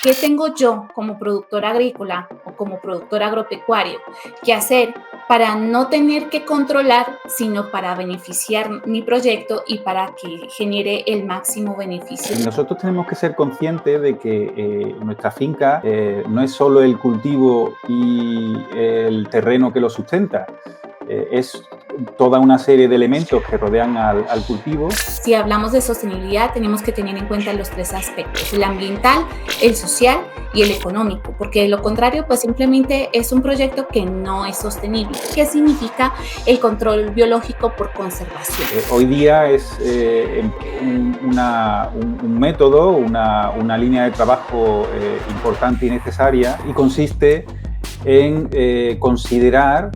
¿Qué tengo yo como productor agrícola o como productor agropecuario que hacer para no tener que controlar, sino para beneficiar mi proyecto y para que genere el máximo beneficio? Nosotros tenemos que ser conscientes de que nuestra finca no es solo el cultivo y el terreno que lo sustenta, es toda una serie de elementos que rodean al cultivo. Si hablamos de sostenibilidad, tenemos que tener en cuenta los tres aspectos: el ambiental, el social y el económico, porque de lo contrario, pues simplemente es un proyecto que no es sostenible. ¿Qué significa el control biológico por conservación? Hoy día es un método, una línea de trabajo importante y necesaria, y consiste en considerar,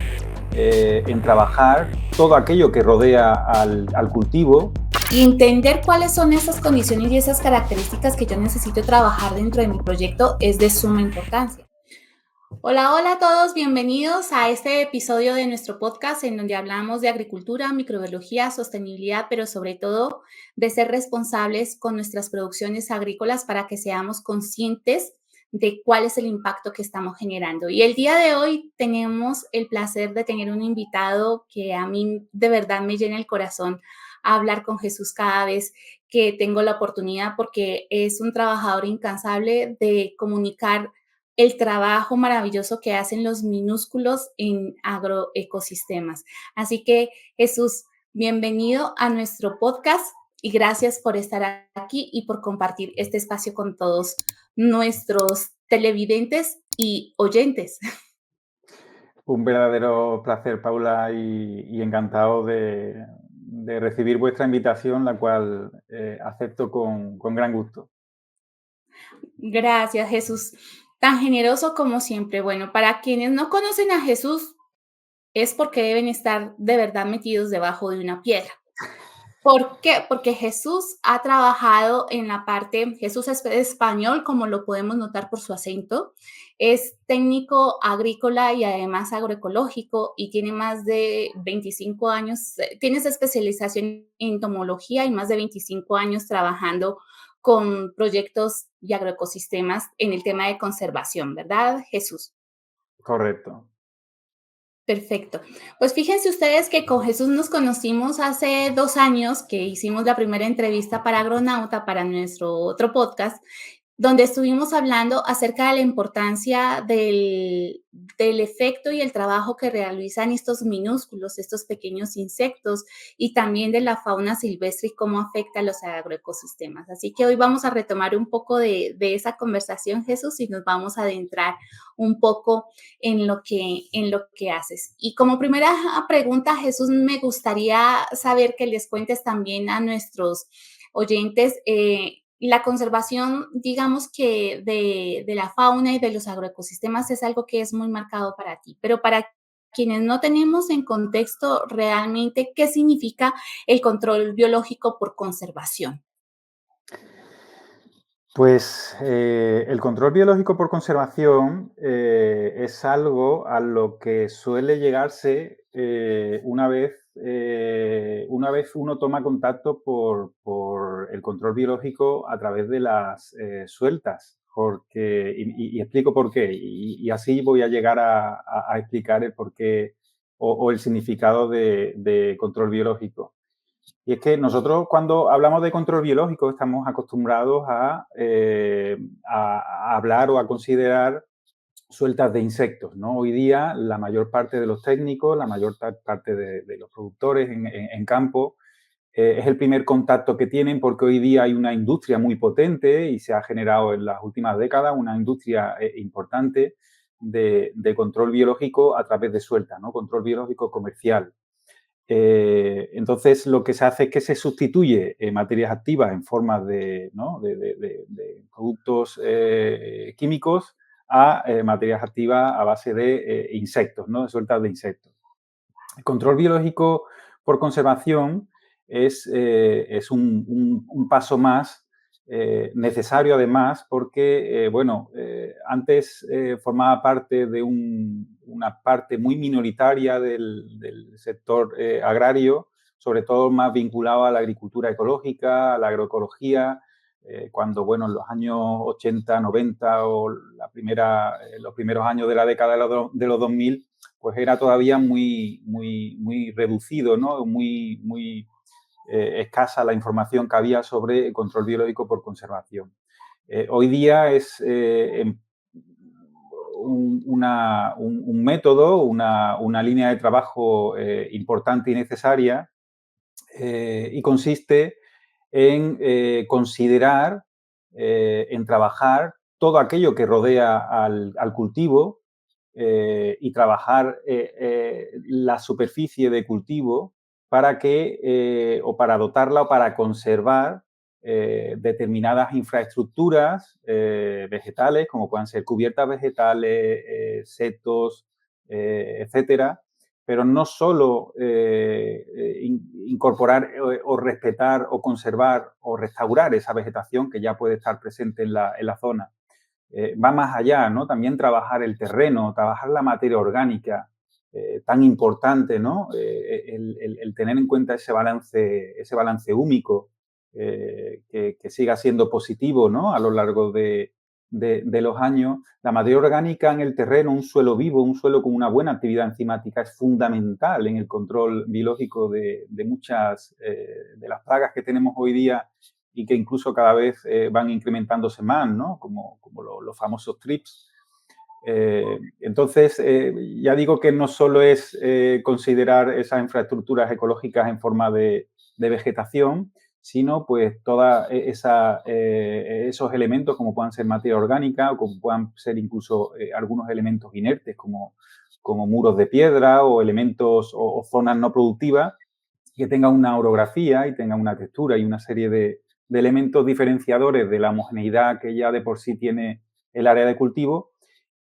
en trabajar todo aquello que rodea al cultivo. Y entender cuáles son esas condiciones y esas características que yo necesito trabajar dentro de mi proyecto es de suma importancia. Hola, hola a todos, bienvenidos a este episodio de nuestro podcast en donde hablamos de agricultura, microbiología, sostenibilidad, pero sobre todo de ser responsables con nuestras producciones agrícolas para que seamos conscientes de cuál es el impacto que estamos generando. Y el día de hoy tenemos el placer de tener un invitado que a mí de verdad me llena el corazón a hablar con Jesús cada vez que tengo la oportunidad, porque es un trabajador incansable de comunicar el trabajo maravilloso que hacen los minúsculos en agroecosistemas. Así que, Jesús, bienvenido a nuestro podcast y gracias por estar aquí y por compartir este espacio con todos nuestros televidentes y oyentes. Un verdadero placer, Paula, y encantado de recibir vuestra invitación, la cual acepto con gran gusto. Gracias, Jesús. Tan generoso como siempre. Bueno, para quienes no conocen a Jesús, es porque deben estar de verdad metidos debajo de una piedra. ¿Por qué? Porque Jesús ha trabajado en la parte, Jesús es español, como lo podemos notar por su acento, es técnico agrícola y además agroecológico y tiene más de 25 años, tiene esa especialización en entomología y más de 25 años trabajando con proyectos y agroecosistemas en el tema de conservación, ¿verdad, Jesús? Correcto. Perfecto. Pues fíjense ustedes que con Jesús nos conocimos hace 2 años que hicimos la primera entrevista para Agronauta, para nuestro otro podcast, donde estuvimos hablando acerca de la importancia del efecto y el trabajo que realizan estos minúsculos, estos pequeños insectos, y también de la fauna silvestre y cómo afecta a los agroecosistemas. Así que hoy vamos a retomar un poco de esa conversación, Jesús, y nos vamos a adentrar un poco en lo que haces. Y como primera pregunta, Jesús, me gustaría saber que les cuentes también a nuestros oyentes la conservación, digamos que de la fauna y de los agroecosistemas es algo que es muy marcado para ti, pero para quienes no tenemos en contexto realmente qué significa el control biológico por conservación. Pues el control biológico por conservación es algo a lo que suele llegarse una vez uno toma contacto por el control biológico a través de las sueltas. Y explico por qué. Y así voy a llegar a explicar el porqué o el significado de control biológico. Y es que nosotros cuando hablamos de control biológico estamos acostumbrados a hablar o a considerar sueltas de insectos, ¿no? Hoy día la mayor parte de los técnicos, la mayor parte de los productores en campo, es el primer contacto que tienen porque hoy día hay una industria muy potente y se ha generado en las últimas décadas una industria importante de control biológico a través de sueltas, ¿no? Control biológico comercial. Entonces, lo que se hace es que se sustituye materias activas en forma de, ¿no? de productos químicos a materias activas a base de insectos, ¿no? De sueltas de insectos. El control biológico por conservación es un paso más necesario además porque, antes formaba parte de una parte muy minoritaria del sector agrario, sobre todo más vinculado a la agricultura ecológica, a la agroecología, cuando, bueno, en los años 80, 90 o los primeros años de la década de los 2000, pues era todavía muy reducido, ¿no? Muy escasa la información que había sobre el control biológico por conservación. Hoy día es un método, una línea de trabajo importante y necesaria, y consiste en considerar, en trabajar todo aquello que rodea al cultivo, y trabajar la superficie de cultivo para o para dotarla o para conservar determinadas infraestructuras vegetales, como puedan ser cubiertas vegetales, setos, etcétera, pero no solo incorporar o respetar o conservar o restaurar esa vegetación que ya puede estar presente en la zona. Va más allá, ¿no? También trabajar el terreno, trabajar la materia orgánica, tan importante, ¿no? El tener en cuenta ese balance húmico, que siga siendo positivo, ¿no? A lo largo de los años. La materia orgánica en el terreno, un suelo vivo, un suelo con una buena actividad enzimática, es fundamental en el control biológico de muchas de las plagas que tenemos hoy día y que incluso cada vez van incrementándose más, ¿no? Como los famosos TRIPS. Entonces, ya digo que no solo es considerar esas infraestructuras ecológicas en forma de vegetación, sino pues todos esos elementos, como puedan ser materia orgánica o como puedan ser incluso algunos elementos inertes como muros de piedra o elementos o zonas no productivas que tengan una orografía y tengan una textura y una serie de elementos diferenciadores de la homogeneidad que ya de por sí tiene el área de cultivo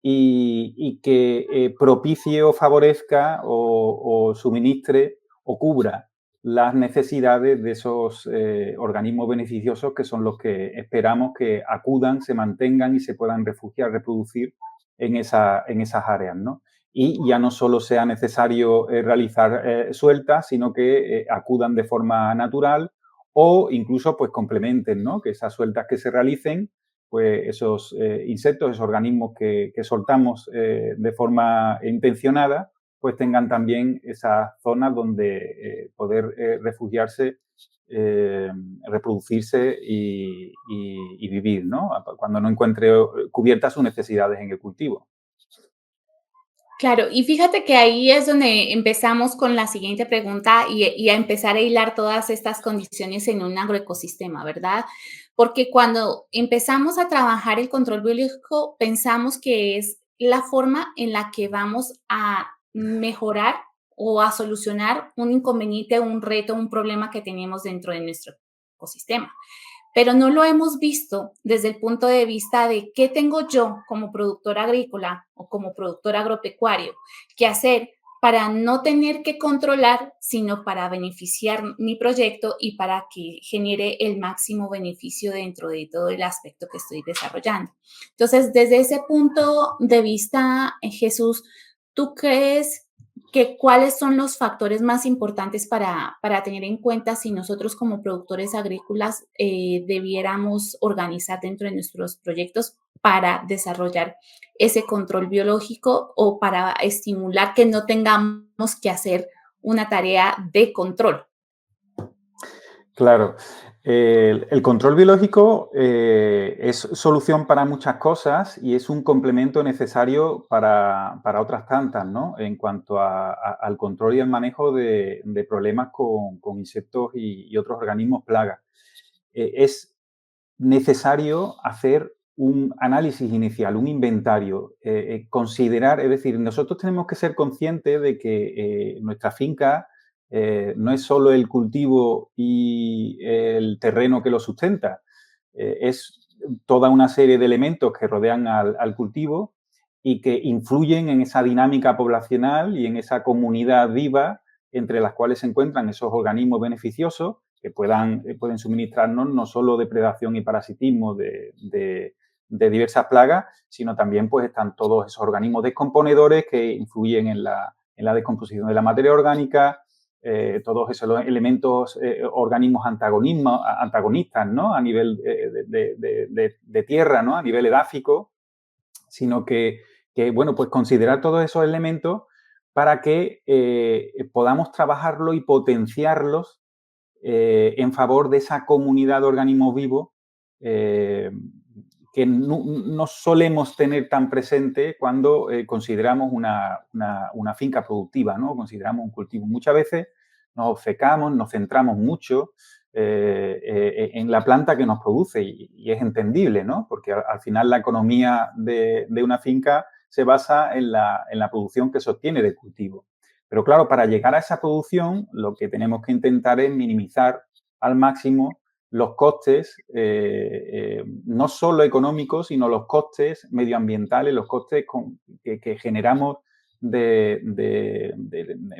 y que propicie o favorezca o suministre o cubra las necesidades de esos organismos beneficiosos que son los que esperamos que acudan, se mantengan y se puedan refugiar, reproducir en esas áreas, ¿no? Y ya no solo sea necesario realizar sueltas, sino que acudan de forma natural o incluso pues complementen, ¿no? Que esas sueltas que se realicen, pues esos insectos, esos organismos que soltamos de forma intencionada, pues tengan también esas zonas donde poder refugiarse, reproducirse y vivir, ¿no? Cuando no encuentre cubiertas sus necesidades en el cultivo. Claro, y fíjate que ahí es donde empezamos con la siguiente pregunta y a empezar a hilar todas estas condiciones en un agroecosistema, ¿verdad? Porque cuando empezamos a trabajar el control biológico, pensamos que es la forma en la que vamos a mejorar o a solucionar un inconveniente, un reto, un problema que tenemos dentro de nuestro ecosistema, pero no lo hemos visto desde el punto de vista de qué tengo yo como productor agrícola o como productor agropecuario que hacer para no tener que controlar, sino para beneficiar mi proyecto y para que genere el máximo beneficio dentro de todo el aspecto que estoy desarrollando. Entonces, desde ese punto de vista, Jesús, ¿tú crees que cuáles son los factores más importantes para tener en cuenta si nosotros como productores agrícolas debiéramos organizar dentro de nuestros proyectos para desarrollar ese control biológico o para estimular que no tengamos que hacer una tarea de control? Claro. El control biológico es solución para muchas cosas y es un complemento necesario para otras tantas, ¿no? En cuanto al control y el manejo de problemas con insectos y otros organismos plagas. Es necesario hacer un análisis inicial, un inventario, considerar, es decir, nosotros tenemos que ser conscientes de que nuestra finca no es solo el cultivo y el terreno que lo sustenta, es toda una serie de elementos que rodean al cultivo y que influyen en esa dinámica poblacional y en esa comunidad viva entre las cuales se encuentran esos organismos beneficiosos que pueden suministrarnos no solo depredación y parasitismo de diversas plagas, sino también pues están todos esos organismos descomponedores que influyen en la descomposición de la materia orgánica, todos esos elementos, organismos antagonistas, ¿no? A nivel de tierra, ¿no? A nivel edáfico, sino bueno, pues considerar todos esos elementos para que podamos trabajarlo y potenciarlos en favor de esa comunidad de organismos vivos que no solemos tener tan presente cuando consideramos una finca productiva, ¿no? Consideramos un cultivo. Muchas veces nos obcecamos, nos centramos mucho en la planta que nos produce y es entendible, ¿no? Porque al final la economía de una finca se basa en la producción que se obtiene del cultivo. Pero claro, para llegar a esa producción, lo que tenemos que intentar es minimizar al máximo los costes, no solo económicos, sino los costes medioambientales, los costes que generamos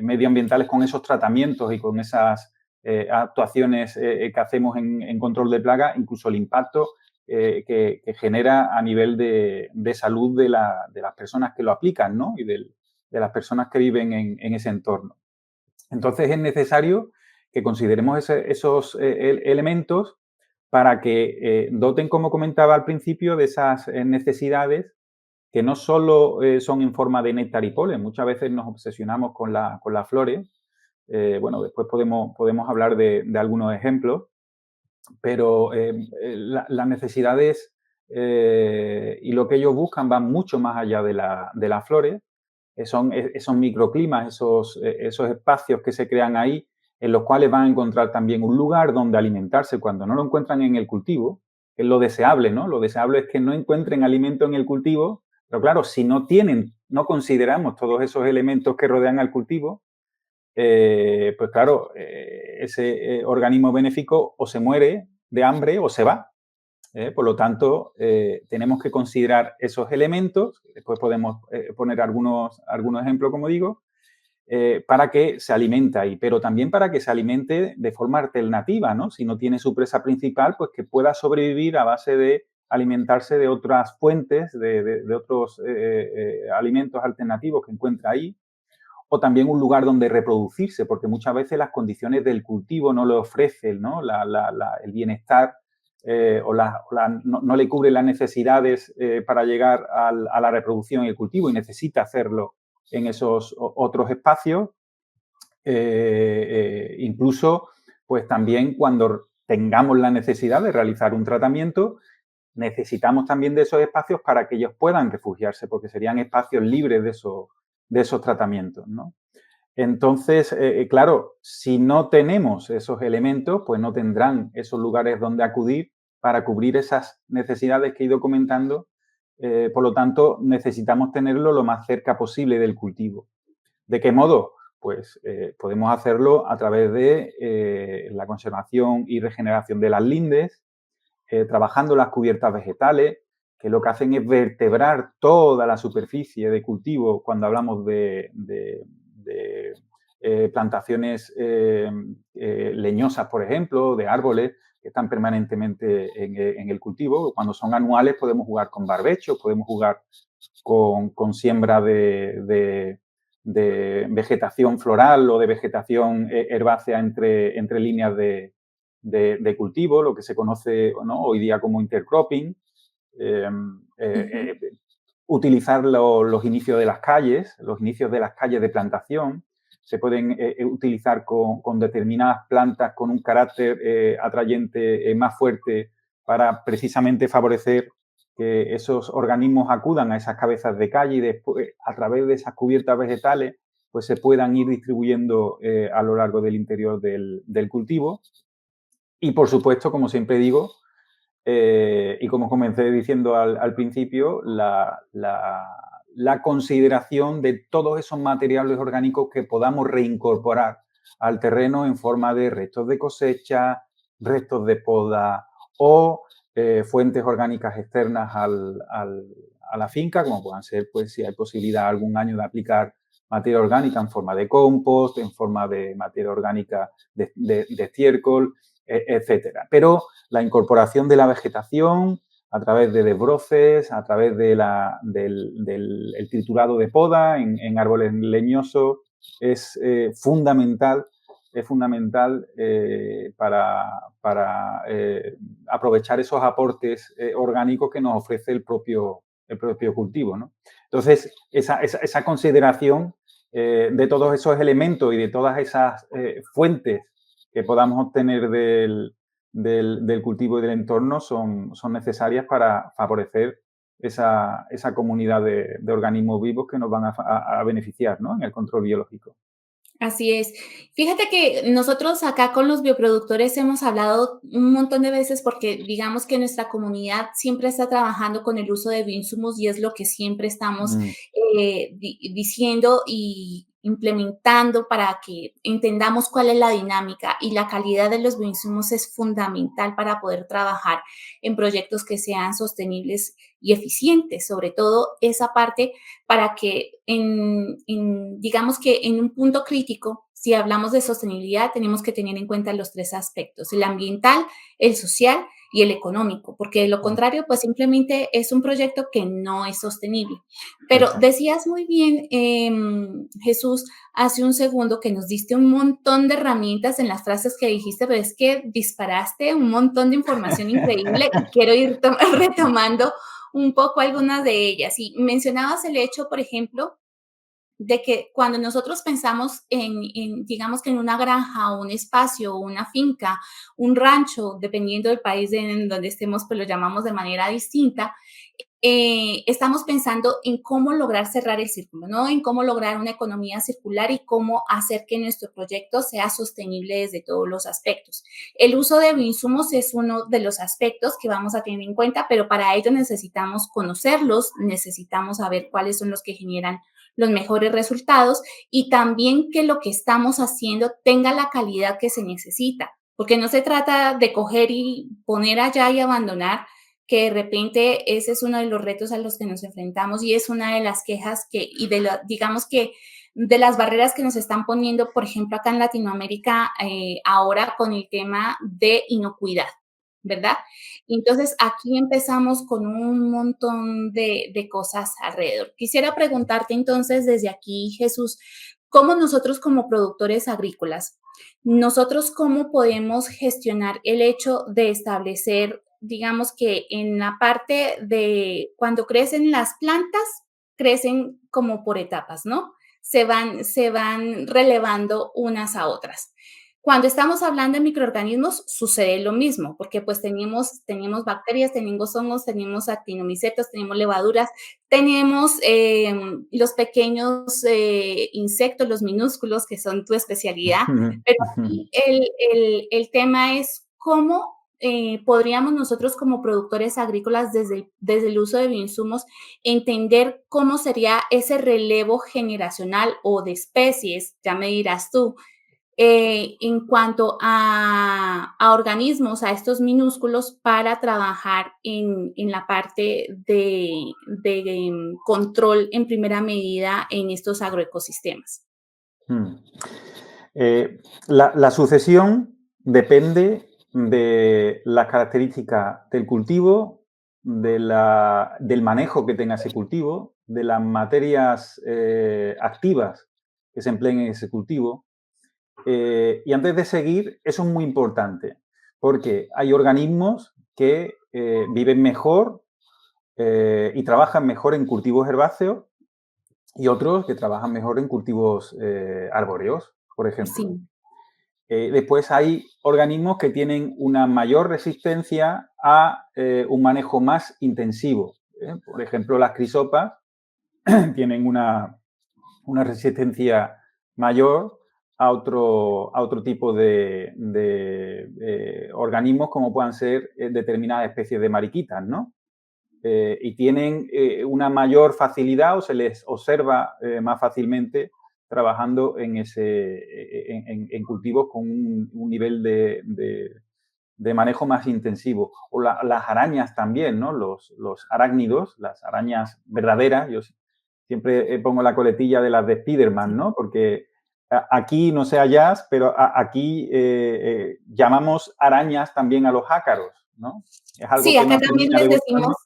medioambientales con esos tratamientos y con esas actuaciones que hacemos en control de plagas, incluso el impacto que genera a nivel de salud de las personas que lo aplican, ¿no? Y de las personas que viven en ese entorno. Entonces, es necesario que consideremos esos elementos para que doten, como comentaba al principio, de esas necesidades que no solo son en forma de néctar y polen. Muchas veces nos obsesionamos con las flores. Bueno, después podemos hablar de algunos ejemplos, pero las necesidades y lo que ellos buscan van mucho más allá de las flores. Son esos microclimas, esos espacios que se crean ahí, en los cuales van a encontrar también un lugar donde alimentarse cuando no lo encuentran en el cultivo, que es lo deseable, ¿no? Lo deseable es que no encuentren alimento en el cultivo, pero claro, si no consideramos todos esos elementos que rodean al cultivo, pues claro, ese organismo benéfico o se muere de hambre o se va. Por lo tanto, tenemos que considerar esos elementos, después podemos poner algunos ejemplos, como digo, para que se alimente ahí, pero también para que se alimente de forma alternativa, ¿no? Si no tiene su presa principal, pues que pueda sobrevivir a base de alimentarse de otras fuentes, de otros alimentos alternativos que encuentra ahí, o también un lugar donde reproducirse, porque muchas veces las condiciones del cultivo no le ofrecen, ¿no? El bienestar no le cubre las necesidades para llegar a la reproducción y el cultivo y necesita hacerlo en esos otros espacios. Incluso, pues también cuando tengamos la necesidad de realizar un tratamiento, necesitamos también de esos espacios para que ellos puedan refugiarse, porque serían espacios libres de esos tratamientos, ¿no? Entonces, claro, si no tenemos esos elementos, pues no tendrán esos lugares donde acudir para cubrir esas necesidades que he ido comentando. Por lo tanto, necesitamos tenerlo lo más cerca posible del cultivo. ¿De qué modo? Pues podemos hacerlo a través de la conservación y regeneración de las lindes, trabajando las cubiertas vegetales, que lo que hacen es vertebrar toda la superficie de cultivo cuando hablamos de plantaciones leñosas, por ejemplo, de árboles que están permanentemente en el cultivo. Cuando son anuales podemos jugar con barbechos, podemos jugar con siembra de vegetación floral o de vegetación herbácea entre líneas de cultivo, lo que se conoce, ¿no?, hoy día como intercropping. Utilizar los inicios de las calles de plantación. Se pueden utilizar con determinadas plantas con un carácter atrayente más fuerte para precisamente favorecer que esos organismos acudan a esas cabezas de calle y después, a través de esas cubiertas vegetales, pues se puedan ir distribuyendo a lo largo del interior del cultivo. Y, por supuesto, como siempre digo, y como comencé diciendo al principio, la consideración de todos esos materiales orgánicos que podamos reincorporar al terreno en forma de restos de cosecha, restos de poda o fuentes orgánicas externas a la finca, como puedan ser, pues, si hay posibilidad algún año de aplicar materia orgánica en forma de compost, en forma de materia orgánica de estiércol, etcétera. Pero la incorporación de la vegetación a través de desbroces, a través del triturado de poda en árboles leñosos, es fundamental es fundamental para aprovechar esos aportes orgánicos que nos ofrece el propio cultivo, ¿no? Entonces, esa consideración de todos esos elementos y de todas esas fuentes que podamos obtener del cultivo y del entorno son necesarias para favorecer esa comunidad de organismos vivos que nos van a beneficiar, ¿no? En el control biológico. Así es. Fíjate que nosotros acá con los bioproductores hemos hablado un montón de veces porque digamos que nuestra comunidad siempre está trabajando con el uso de bioinsumos y es lo que siempre estamos Mm, diciendo y implementando para que entendamos cuál es la dinámica y la calidad de los bioinsumos es fundamental para poder trabajar en proyectos que sean sostenibles y eficientes, sobre todo esa parte para que digamos que en un punto crítico, si hablamos de sostenibilidad, tenemos que tener en cuenta los tres aspectos, el ambiental, el social y el económico, porque de lo mm, contrario, pues simplemente es un proyecto que no es sostenible. Pero exacto. decías muy bien, Jesús, hace un segundo que nos diste un montón de herramientas en las frases que dijiste, pero es que disparaste un montón de información increíble y quiero ir retomando un poco algunas de ellas. Y mencionabas el hecho, por ejemplo, de que cuando nosotros pensamos digamos que en una granja, un espacio, una finca, un rancho, dependiendo del país en donde estemos, pues lo llamamos de manera distinta, estamos pensando en cómo lograr cerrar el círculo, ¿no? En cómo lograr una economía circular y cómo hacer que nuestro proyecto sea sostenible desde todos los aspectos. El uso de bioinsumos es uno de los aspectos que vamos a tener en cuenta, pero para ello necesitamos conocerlos, necesitamos saber cuáles son los que generan los mejores resultados y también que lo que estamos haciendo tenga la calidad que se necesita, porque no se trata de coger y poner allá y abandonar, que de repente ese es uno de los retos a los que nos enfrentamos y es una de las quejas digamos que de las barreras que nos están poniendo, por ejemplo, acá en Latinoamérica, ahora con el tema de inocuidad, ¿verdad? Entonces, aquí empezamos con un montón de cosas alrededor. Quisiera preguntarte entonces desde aquí, Jesús, ¿cómo nosotros como productores agrícolas, nosotros cómo podemos gestionar el hecho de establecer, digamos que en la parte de cuando crecen las plantas, crecen como por etapas, ¿no? Se van relevando unas a otras. Cuando estamos hablando de microorganismos, sucede lo mismo, porque pues tenemos bacterias, tenemos hongos, tenemos actinomicetos, tenemos levaduras, tenemos los pequeños insectos, los minúsculos, que son tu especialidad, pero aquí el tema es cómo podríamos nosotros como productores agrícolas desde el uso de bioinsumos entender cómo sería ese relevo generacional o de especies, ya me dirás tú, en cuanto a organismos, a estos minúsculos, para trabajar en la parte de control en primera medida en estos agroecosistemas. Mm. La sucesión depende de las características del cultivo, del manejo que tenga ese cultivo, de las materias activas que se empleen en ese cultivo. Y antes de seguir, eso es muy importante, porque hay organismos que viven mejor y trabajan mejor en cultivos herbáceos y otros que trabajan mejor en cultivos arbóreos, por ejemplo. Sí, Después hay organismos que tienen una mayor resistencia a un manejo más intensivo. Por ejemplo, las crisopas tienen una resistencia mayor a otro tipo de organismos como puedan ser determinadas especies de mariquitas, ¿no? Y tienen una mayor facilidad o se les observa más fácilmente trabajando en cultivos con un nivel de manejo más intensivo. O las arañas también, ¿no? Los arácnidos, las arañas verdaderas. Yo siempre pongo la coletilla de las de Spiderman, sí. ¿no? Porque aquí, no sé allá, pero aquí llamamos arañas también a los ácaros, ¿no? Es algo Sí, que acá no también termina de les gustarnos. decimos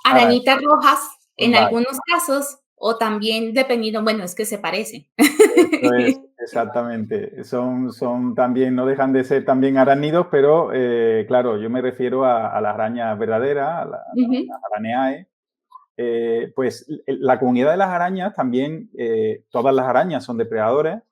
arañitas rojas en Vale, algunos casos o también dependiendo, bueno, es que se parecen. eso es. exactamente. Son también, no dejan de ser también arácnidos, pero claro, yo me refiero a las arañas verdaderas, Ujú, las araneae. Pues la comunidad de las arañas también, todas las arañas son depredadores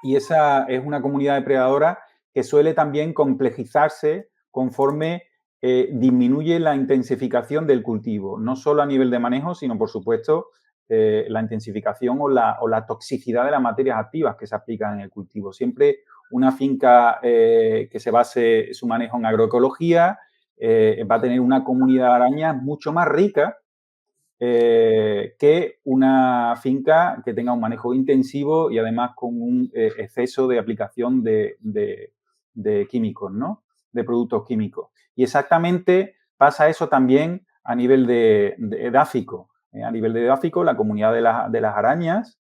y esa es una comunidad depredadora que suele también complejizarse conforme disminuye la intensificación del cultivo, no solo a nivel de manejo, sino por supuesto la intensificación o la toxicidad de las materias activas que se aplican en el cultivo. Siempre una finca que se base su manejo en agroecología va a tener una comunidad de arañas mucho más rica que una finca que tenga un manejo intensivo y además con un exceso de aplicación de químicos, ¿no? De productos químicos. Y exactamente pasa eso también a nivel de edáfico. A nivel de edáfico, la comunidad de las arañas,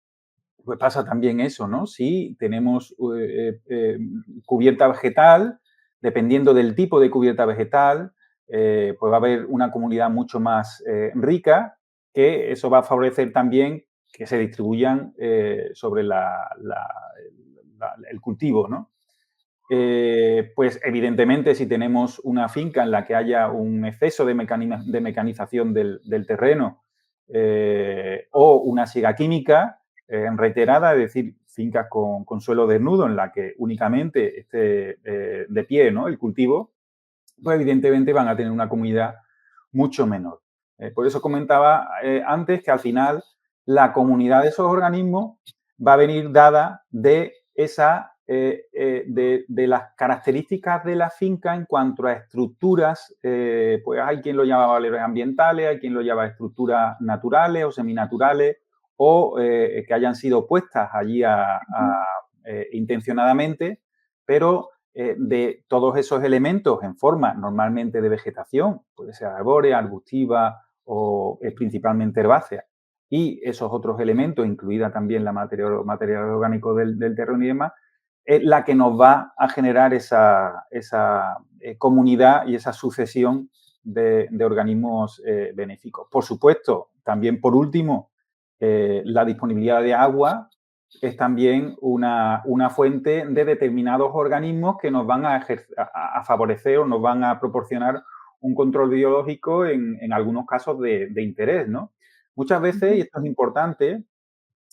pues pasa también eso, ¿no? Si tenemos cubierta vegetal, dependiendo del tipo de cubierta vegetal, pues va a haber una comunidad mucho más rica, que eso va a favorecer también que se distribuyan sobre el cultivo, ¿no? Pues evidentemente si tenemos una finca en la que haya un exceso de mecanización del terreno o una siega química reiterada, es decir, fincas con suelo desnudo en la que únicamente esté de pie, ¿no? El cultivo, pues evidentemente van a tener una comunidad mucho menor. Por eso comentaba antes que al final la comunidad de esos organismos va a venir dada de esa de las características de la finca en cuanto a estructuras, pues hay quien lo llama valores ambientales, hay quien lo llama estructuras naturales o seminaturales, o que hayan sido puestas allí intencionadamente, pero de todos esos elementos en forma normalmente de vegetación, puede ser arbórea, arbustiva o principalmente herbácea, y esos otros elementos, incluida también la material orgánico del terreno y demás, es la que nos va a generar esa comunidad y esa sucesión de organismos benéficos. Por supuesto, también por último, la disponibilidad de agua es también una fuente de determinados organismos que nos van a favorecer o nos van a proporcionar un control biológico en algunos casos de interés, ¿no? Muchas veces, y ujú, esto es importante,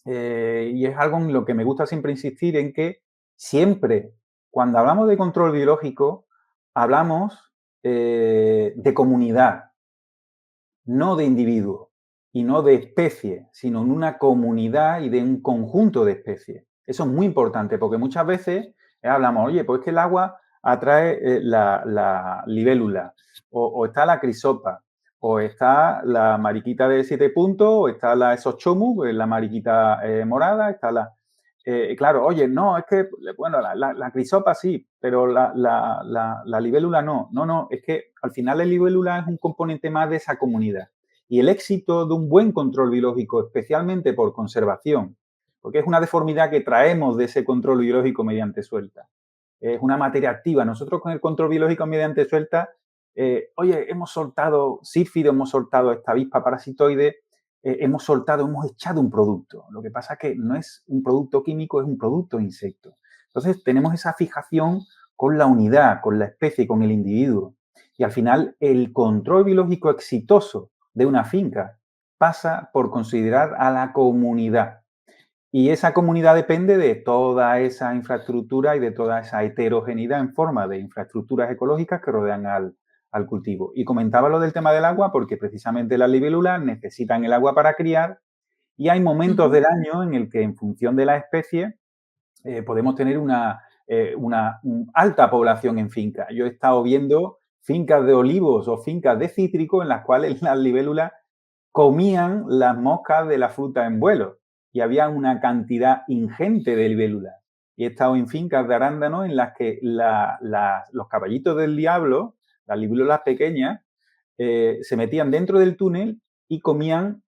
y es algo en lo que me gusta siempre insistir, en que siempre, cuando hablamos de control biológico, hablamos de comunidad, no de individuo y no de especie, sino en una comunidad y de un conjunto de especies. Eso es muy importante porque muchas veces hablamos, oye, pues que el agua atrae la libélula, o está la crisopa, o está la mariquita de 7 puntos, o está la esochomu, la mariquita morada, está la... claro, oye, no, es que, bueno, la crisopa sí, pero la libélula no. No, no, es que al final la libélula es un componente más de esa comunidad. Y el éxito de un buen control biológico, especialmente por conservación, porque es una deformidad que traemos de ese control biológico mediante suelta. Es una materia activa. Nosotros con el control biológico mediante suelta, oye, hemos soltado sífido, hemos soltado esta avispa parasitoide, hemos echado un producto. Lo que pasa es que no es un producto químico, es un producto de insecto. Entonces tenemos esa fijación con la unidad, con la especie, con el individuo. Y al final el control biológico exitoso de una finca pasa por considerar a la comunidad. Y esa comunidad depende de toda esa infraestructura y de toda esa heterogeneidad en forma de infraestructuras ecológicas que rodean al cultivo. Y comentaba lo del tema del agua porque precisamente las libélulas necesitan el agua para criar y hay momentos ujú. del año en el que en función de la especie podemos tener una alta población en finca. Yo he estado viendo fincas de olivos o fincas de cítricos en las cuales las libélulas comían las moscas de la fruta en vuelo y había una cantidad ingente de libélulas. Y he estado en fincas de arándanos en las que los caballitos del diablo, las libélulas pequeñas, se metían dentro del túnel y comían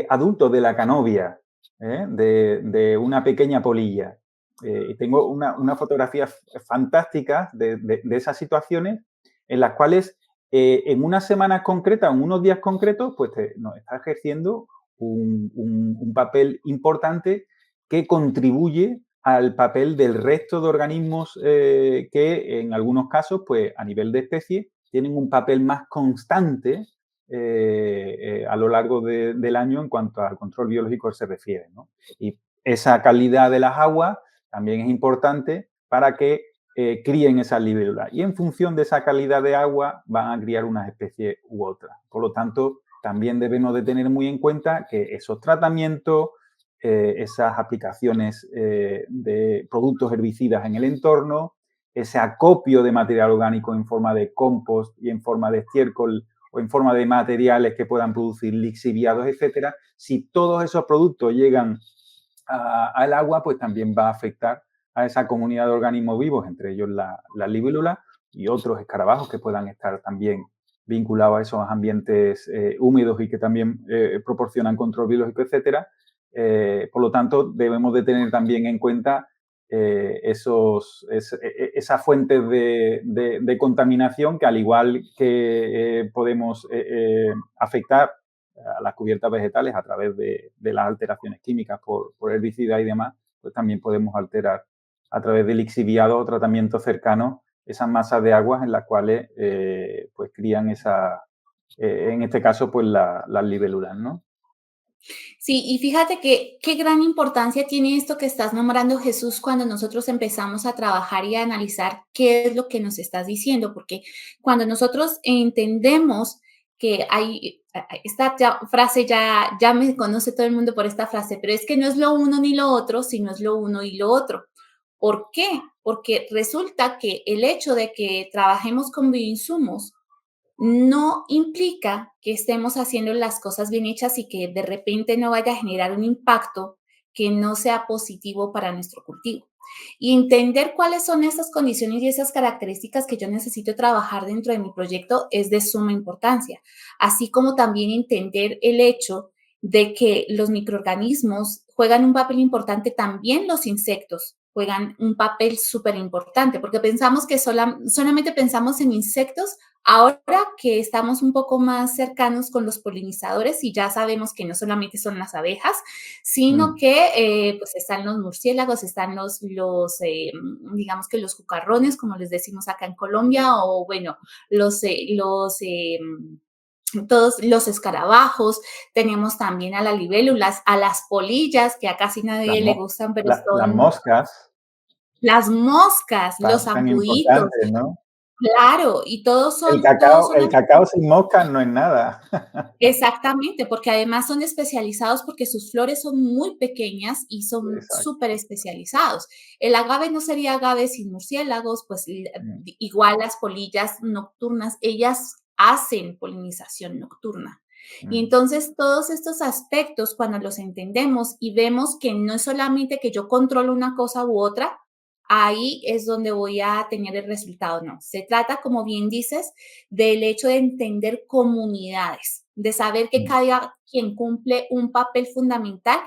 adultos de la canovia, de una pequeña polilla. Y tengo una fotografía fantástica de esas situaciones en las cuales en unas semanas concretas, en unos días concretos, pues nos está ejerciendo un papel importante que contribuye al papel del resto de organismos que en algunos casos, pues a nivel de especie, tienen un papel más constante a lo largo del año en cuanto al control biológico se refiere, ¿no? Y esa calidad de las aguas también es importante para que críen esas libélulas. Y en función de esa calidad de agua van a criar unas especies u otras. Por lo tanto, también debemos de tener muy en cuenta que esos tratamientos, esas aplicaciones de productos herbicidas en el entorno, ese acopio de material orgánico en forma de compost y en forma de estiércol o en forma de materiales que puedan producir lixiviados, etcétera, si todos esos productos llegan al agua, pues también va a afectar a esa comunidad de organismos vivos, entre ellos la libélula y otros escarabajos que puedan estar también vinculados a esos ambientes húmedos y que también proporcionan control biológico, etcétera. Por lo tanto, debemos de tener también en cuenta esas fuentes de contaminación que, al igual que podemos afectar a las cubiertas vegetales a través de las alteraciones químicas por herbicidas y demás, pues también podemos alterar a través de lixiviados o tratamientos cercanos esas masas de aguas en las cuales pues crían en este caso, pues las libélulas, ¿no? Sí, y fíjate que qué gran importancia tiene esto que estás nombrando, Jesús, cuando nosotros empezamos a trabajar y a analizar qué es lo que nos estás diciendo, porque cuando nosotros entendemos que hay esta frase, ya me conoce todo el mundo por esta frase, pero es que no es lo uno ni lo otro, sino es lo uno y lo otro. ¿Por qué? Porque resulta que el hecho de que trabajemos con bioinsumos no implica que estemos haciendo las cosas bien hechas y que de repente no vaya a generar un impacto que no sea positivo para nuestro cultivo. Y entender cuáles son esas condiciones y esas características que yo necesito trabajar dentro de mi proyecto es de suma importancia, así como también entender el hecho de que los microorganismos juegan un papel importante, también los insectos juegan un papel súper importante, porque pensamos que solamente pensamos en insectos. Ahora que estamos un poco más cercanos con los polinizadores y ya sabemos que no solamente son las abejas, sino Mm, que pues están los murciélagos, están digamos que los cucarrones, como les decimos acá en Colombia, o bueno, todos los escarabajos, tenemos también a las libélulas, a las polillas, que a casi las, nadie le mo- gustan, pero las son moscas las moscas, los tan zancuditos, importantes, ¿no? claro, y todos son El cacao sin moscas no es nada. exactamente, porque además son especializados porque sus flores son muy pequeñas y son Exacto. súper especializados. El agave no sería agave sin murciélagos, pues Mm, igual las polillas nocturnas, ellas hacen polinización nocturna. Y mm, entonces todos estos aspectos, cuando los entendemos y vemos que no es solamente que yo controlo una cosa u otra, ahí es donde voy a tener el resultado. No, se trata, como bien dices, del hecho de entender comunidades, de saber que mm. cada quien cumple un papel fundamental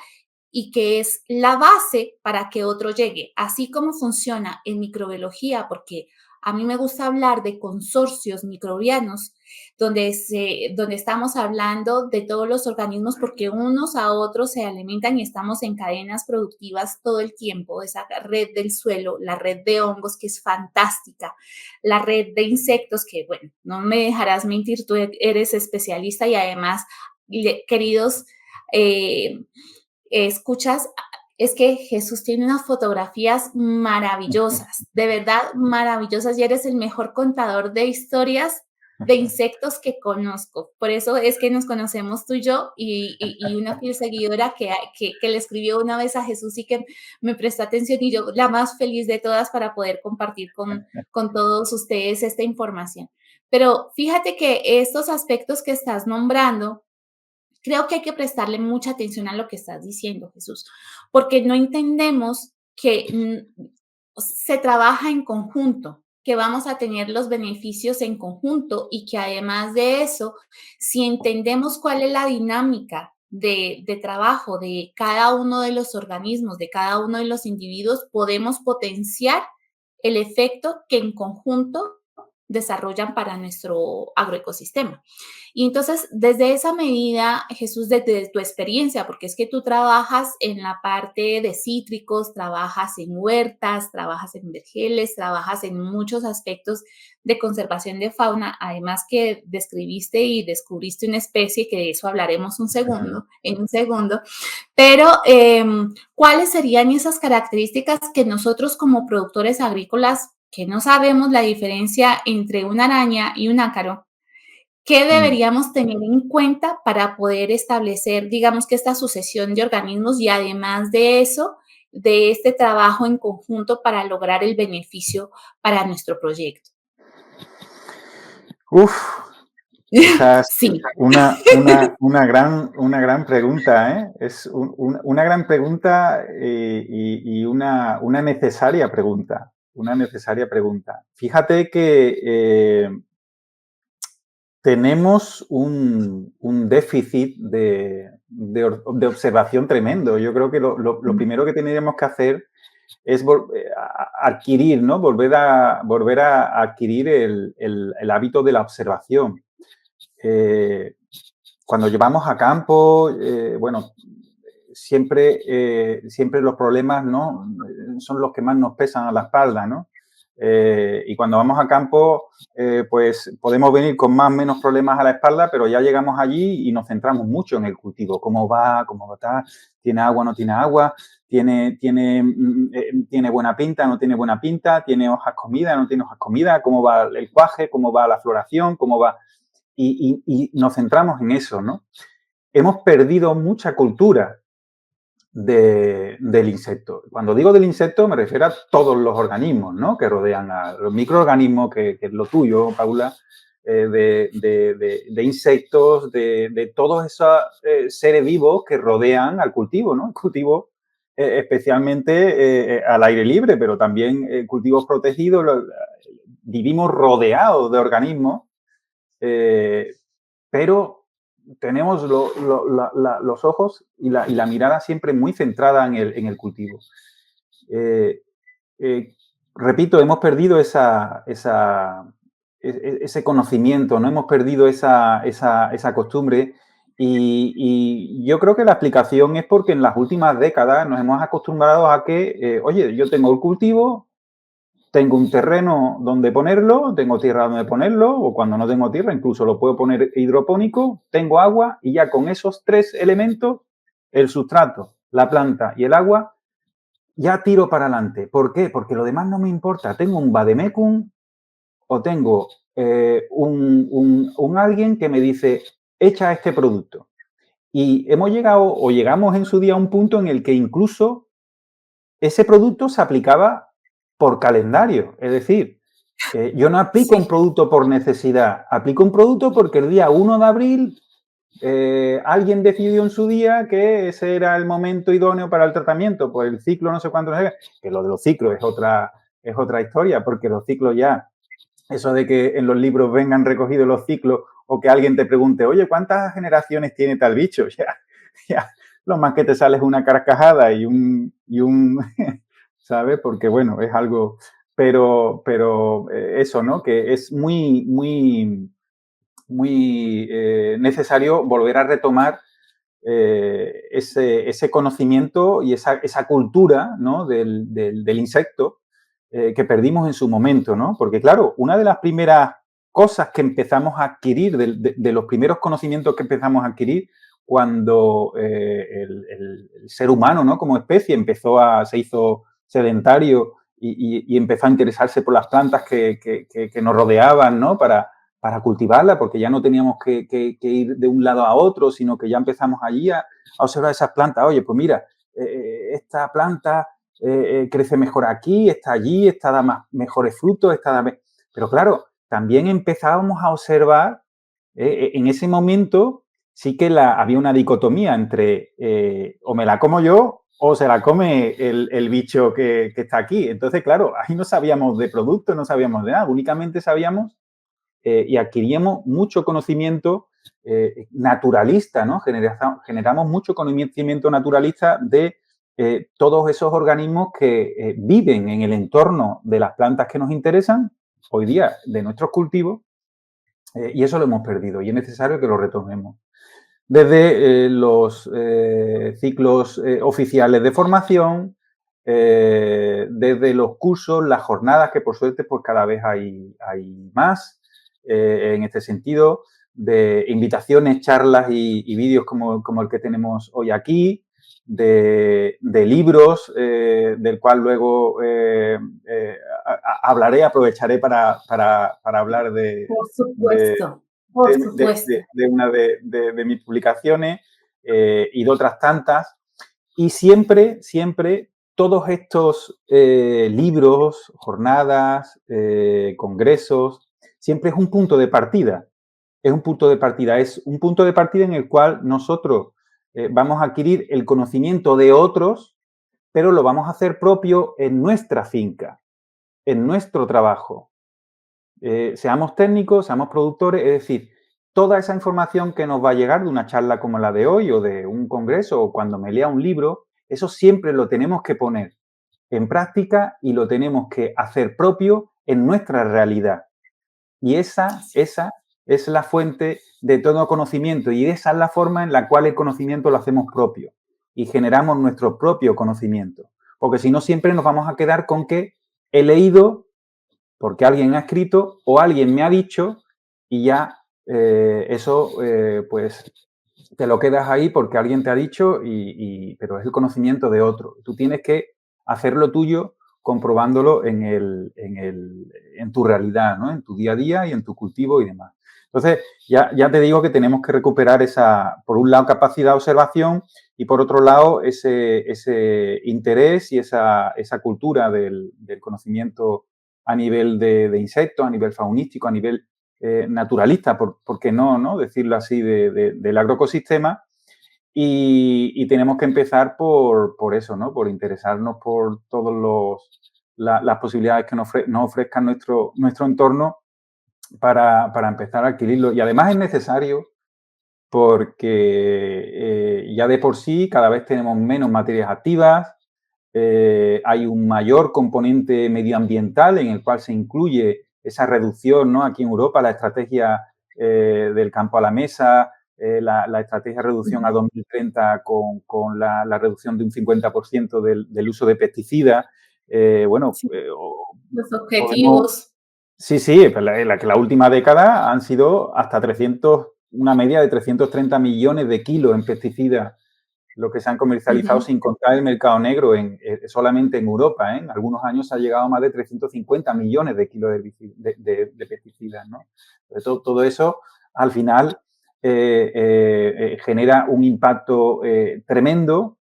y que es la base para que otro llegue. Así como funciona en microbiología, porque a mí me gusta hablar de consorcios microbianos, donde estamos hablando de todos los organismos, porque unos a otros se alimentan y estamos en cadenas productivas todo el tiempo. Esa red del suelo, la red de hongos, que es fantástica, la red de insectos, que bueno, no me dejarás mentir, tú eres especialista y además, queridos, eh, escuchas, es que Jesús tiene unas fotografías maravillosas, de verdad maravillosas, y eres el mejor contador de historias de insectos que conozco. Por eso es que nos conocemos tú y yo, y una fiel seguidora que le escribió una vez a Jesús y que me prestó atención, y yo la más feliz de todas para poder compartir con todos ustedes esta información. Pero fíjate que estos aspectos que estás nombrando, creo que hay que prestarle mucha atención a lo que estás diciendo, Jesús, porque no entendemos que se trabaja en conjunto, que vamos a tener los beneficios en conjunto y que además de eso, si entendemos cuál es la dinámica de trabajo de cada uno de los organismos, de cada uno de los individuos, podemos potenciar el efecto que en conjunto desarrollan para nuestro agroecosistema. Y entonces, desde esa medida, Jesús, desde tu experiencia, porque es que tú trabajas en la parte de cítricos, trabajas en huertas, trabajas en vergeles, trabajas en muchos aspectos de conservación de fauna, además que describiste y descubriste una especie, que de eso hablaremos en un segundo, pero ¿cuáles serían esas características que nosotros como productores agrícolas, que no sabemos la diferencia entre una araña y un ácaro, qué deberíamos tener en cuenta para poder establecer, digamos, que esta sucesión de organismos y además de eso, de este trabajo en conjunto para lograr el beneficio para nuestro proyecto? Uf, esa es Sí. una gran pregunta, ¿eh? Es una gran pregunta y una necesaria pregunta. Una necesaria pregunta. Fíjate que tenemos un déficit de observación tremendo. Yo creo que lo primero que tendríamos que hacer es adquirir, ¿no? Volver a adquirir el hábito de la observación. Cuando llevamos a campo, bueno, siempre los problemas, ¿no? Son los que más nos pesan a la espalda, ¿no? Y cuando vamos a campo, pues podemos venir con más o menos problemas a la espalda, pero ya llegamos allí y nos centramos mucho en el cultivo. ¿Cómo va? ¿Cómo va? ¿Tiene agua? ¿No tiene agua? ¿Tiene buena pinta? ¿No tiene buena pinta? ¿Tiene hojas comidas? ¿No tiene hojas comidas? ¿Cómo va el cuaje? ¿Cómo va la floración? ¿Cómo va? Y nos centramos en eso, ¿no? Hemos perdido mucha cultura del insecto. Cuando digo del insecto me refiero a todos los organismos, ¿no? Que rodean a los microorganismos, que es lo tuyo, Paula, de insectos, de todos esos seres vivos que rodean al cultivo, ¿no? El cultivo especialmente al aire libre, pero también cultivos protegidos, vivimos rodeados de organismos, pero tenemos los ojos y la mirada siempre muy centrada en el cultivo. Repito, hemos perdido ese conocimiento, no hemos perdido esa costumbre y yo creo que la explicación es porque en las últimas décadas nos hemos acostumbrado a que, oye, yo tengo el cultivo, tengo un terreno donde ponerlo, tengo tierra donde ponerlo, o cuando no tengo tierra, incluso lo puedo poner hidropónico, tengo agua y ya con esos tres elementos, el sustrato, la planta y el agua, ya tiro para adelante. ¿Por qué? Porque lo demás no me importa. Tengo un vademecum o tengo un alguien que me dice, echa este producto. Y hemos llegado o llegamos en su día a un punto en el que incluso ese producto se aplicaba por calendario. Es decir, yo no aplico un producto por necesidad, aplico un producto porque el día 1 de abril alguien decidió en su día que ese era el momento idóneo para el tratamiento, por el ciclo no sé cuánto, que lo de los ciclos es otra historia, porque los ciclos ya, eso de que en los libros vengan recogidos los ciclos o que alguien te pregunte, oye, ¿cuántas generaciones tiene tal bicho? Ya, lo más que te sale es una carcajada y un ¿sabes? Porque, bueno, es algo, pero eso, ¿no? Que es muy necesario volver a retomar ese conocimiento y esa cultura, ¿no? del insecto que perdimos en su momento, ¿no? Porque, claro, una de las primeras cosas que empezamos a adquirir, de los primeros conocimientos que empezamos a adquirir cuando el ser humano, ¿no? Como especie se hizo sedentario y empezó a interesarse por las plantas que nos rodeaban, ¿no? Para cultivarla, porque ya no teníamos que ir de un lado a otro, sino que ya empezamos allí a observar esas plantas. Oye, pues mira, esta planta crece mejor aquí, está allí, esta da mejores frutos, Pero claro, también empezábamos a observar, en ese momento sí que había una dicotomía entre o me la como yo o se la come el bicho que está aquí. Entonces, claro, ahí no sabíamos de producto, no sabíamos de nada, únicamente sabíamos y adquiríamos mucho conocimiento naturalista, ¿no? Generamos mucho conocimiento naturalista de todos esos organismos que viven en el entorno de las plantas que nos interesan hoy día de nuestros cultivos y eso lo hemos perdido y es necesario que lo retomemos. Desde los ciclos oficiales de formación, desde los cursos, las jornadas, que por suerte pues cada vez hay más en este sentido, de invitaciones, charlas y vídeos como el que tenemos hoy aquí, de libros, del cual luego hablaré, aprovecharé para hablar Por de, supuesto, por supuesto. de una de mis publicaciones y de otras tantas. Y siempre, siempre, todos estos libros, jornadas, congresos, siempre es un punto de partida. Es un punto de partida. Es un punto de partida en el cual nosotros vamos a adquirir el conocimiento de otros, pero lo vamos a hacer propio en nuestra finca, en nuestro trabajo. Seamos técnicos, seamos productores, es decir, toda esa información que nos va a llegar de una charla como la de hoy o de un congreso o cuando me lea un libro, eso siempre lo tenemos que poner en práctica y lo tenemos que hacer propio en nuestra realidad. Y esa es la fuente de todo conocimiento y esa es la forma en la cual el conocimiento lo hacemos propio y generamos nuestro propio conocimiento. Porque si no, siempre nos vamos a quedar con que he leído porque alguien ha escrito o alguien me ha dicho y ya eso pues te lo quedas ahí porque alguien te ha dicho, pero es el conocimiento de otro. Tú tienes que hacerlo tuyo comprobándolo en tu realidad, ¿no? En tu día a día y en tu cultivo y demás. Entonces, ya te digo que tenemos que recuperar esa, por un lado, capacidad de observación y por otro lado, ese interés y esa cultura del conocimiento a nivel de insectos, a nivel faunístico, a nivel naturalista, por qué no, decirlo así, del agroecosistema. Y tenemos que empezar por eso, ¿no? Por interesarnos por todas las posibilidades que nos ofrezca nuestro entorno para empezar a adquirirlo. Y además es necesario porque ya de por sí cada vez tenemos menos materias activas, hay un mayor componente medioambiental en el cual se incluye esa reducción, ¿no? Aquí en Europa, la estrategia del campo a la mesa, la estrategia de reducción a 2030 con la reducción de un 50% del uso de pesticidas. Bueno, Sí, los podemos. objetivos. Sí, sí, pues la última década han sido hasta 300, una media de 330 millones de kilos en pesticidas lo que se han comercializado Ujú. sin contar el mercado negro solamente en Europa. En algunos años se ha llegado a más de 350 millones de kilos de pesticidas. ¿No? Todo eso, al final, genera un impacto tremendo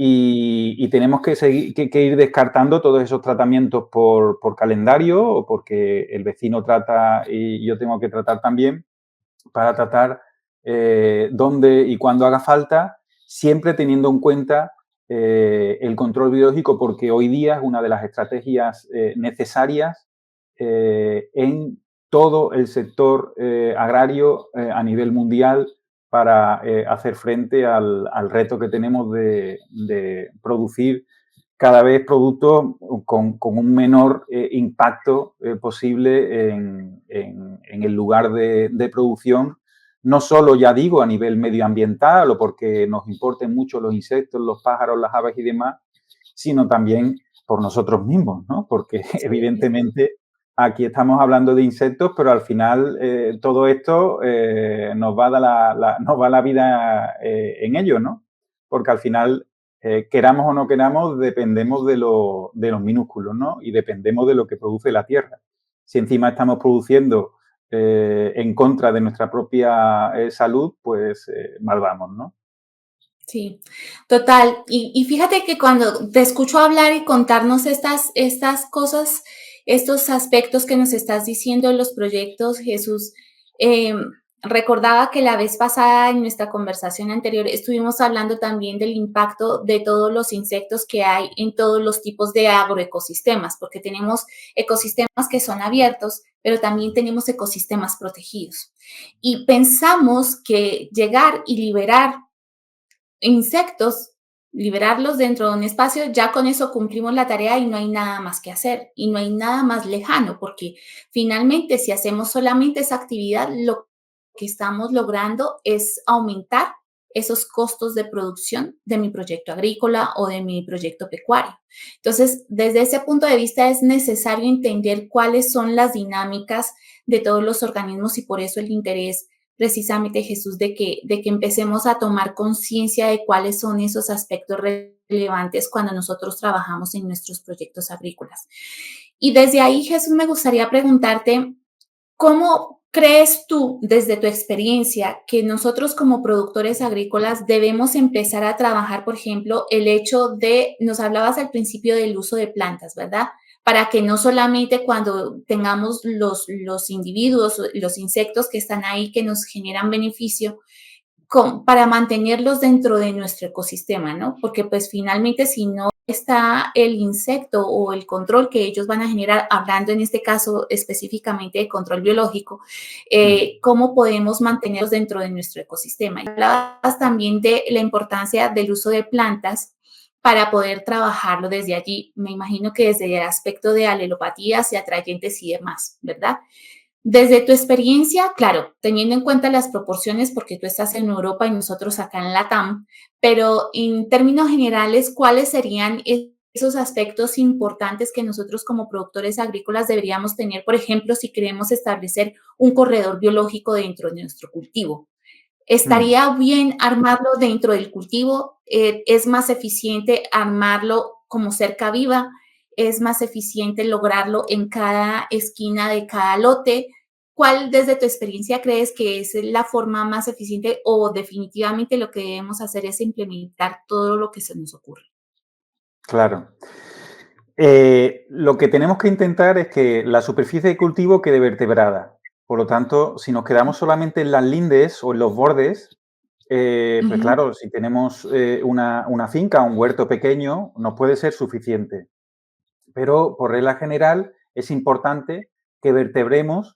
y tenemos que, seguir, que ir descartando todos esos tratamientos por calendario o porque el vecino trata y yo tengo que tratar también para tratar dónde y cuándo haga falta, siempre teniendo en cuenta el control biológico, porque hoy día es una de las estrategias necesarias en todo el sector agrario a nivel mundial para hacer frente al reto que tenemos de producir cada vez productos con un menor impacto posible en el lugar de producción, no solo, ya digo, a nivel medioambiental o porque nos importen mucho los insectos, los pájaros, las aves y demás, sino también por nosotros mismos, ¿no? Porque Sí. evidentemente aquí estamos hablando de insectos, pero al final todo esto nos va a dar nos va la vida en ello, ¿no? Porque al final queramos o no queramos, dependemos de los minúsculos, ¿no? Y dependemos de lo que produce la tierra. Si encima estamos produciendo en contra de nuestra propia salud, pues mal vamos, ¿no? Sí, total. Y fíjate que cuando te escucho hablar y contarnos estas cosas, estos aspectos que nos estás diciendo en los proyectos, Jesús, recordaba que la vez pasada en nuestra conversación anterior estuvimos hablando también del impacto de todos los insectos que hay en todos los tipos de agroecosistemas, porque tenemos ecosistemas que son abiertos, pero también tenemos ecosistemas protegidos. Y pensamos que llegar y liberar insectos liberarlos dentro de un espacio, ya con eso cumplimos la tarea y no hay nada más que hacer y no hay nada más lejano, porque finalmente si hacemos solamente esa actividad, lo que estamos logrando es aumentar esos costos de producción de mi proyecto agrícola o de mi proyecto pecuario. Entonces, desde ese punto de vista es necesario entender cuáles son las dinámicas de todos los organismos y por eso el interés precisamente, Jesús, de que empecemos a tomar conciencia de cuáles son esos aspectos relevantes cuando nosotros trabajamos en nuestros proyectos agrícolas. Y desde ahí, Jesús, me gustaría preguntarte, ¿cómo crees tú, desde tu experiencia, que nosotros como productores agrícolas debemos empezar a trabajar, por ejemplo, el hecho de, nos hablabas al principio del uso de plantas, ¿verdad? Para que no solamente cuando tengamos los individuos, los insectos que están ahí, que nos generan beneficio, para mantenerlos dentro de nuestro ecosistema, ¿no? Porque pues finalmente si no está el insecto o el control que ellos van a generar, hablando en este caso específicamente de control biológico, Mm. ¿cómo podemos mantenerlos dentro de nuestro ecosistema? Y hablabas también de la importancia del uso de plantas para poder trabajarlo desde allí. Me imagino que desde el aspecto de alelopatías y atrayentes y demás, ¿verdad? Desde tu experiencia, claro, teniendo en cuenta las proporciones, porque tú estás en Europa y nosotros acá en Latam, pero en términos generales, ¿cuáles serían esos aspectos importantes que nosotros como productores agrícolas deberíamos tener, por ejemplo, si queremos establecer un corredor biológico dentro de nuestro cultivo? Mm. ¿Estaría bien armarlo dentro del cultivo? ¿Es más eficiente armarlo como cerca viva? ¿Es más eficiente lograrlo en cada esquina de cada lote? ¿Cuál, desde tu experiencia, crees que es la forma más eficiente o definitivamente lo que debemos hacer es implementar todo lo que se nos ocurre? Claro. Lo que tenemos que intentar es que la superficie de cultivo quede vertebrada. Por lo tanto, si nos quedamos solamente en las lindes o en los bordes, pues Ujú. claro, si tenemos una finca, un huerto pequeño, no puede ser suficiente. Pero por regla general es importante que vertebremos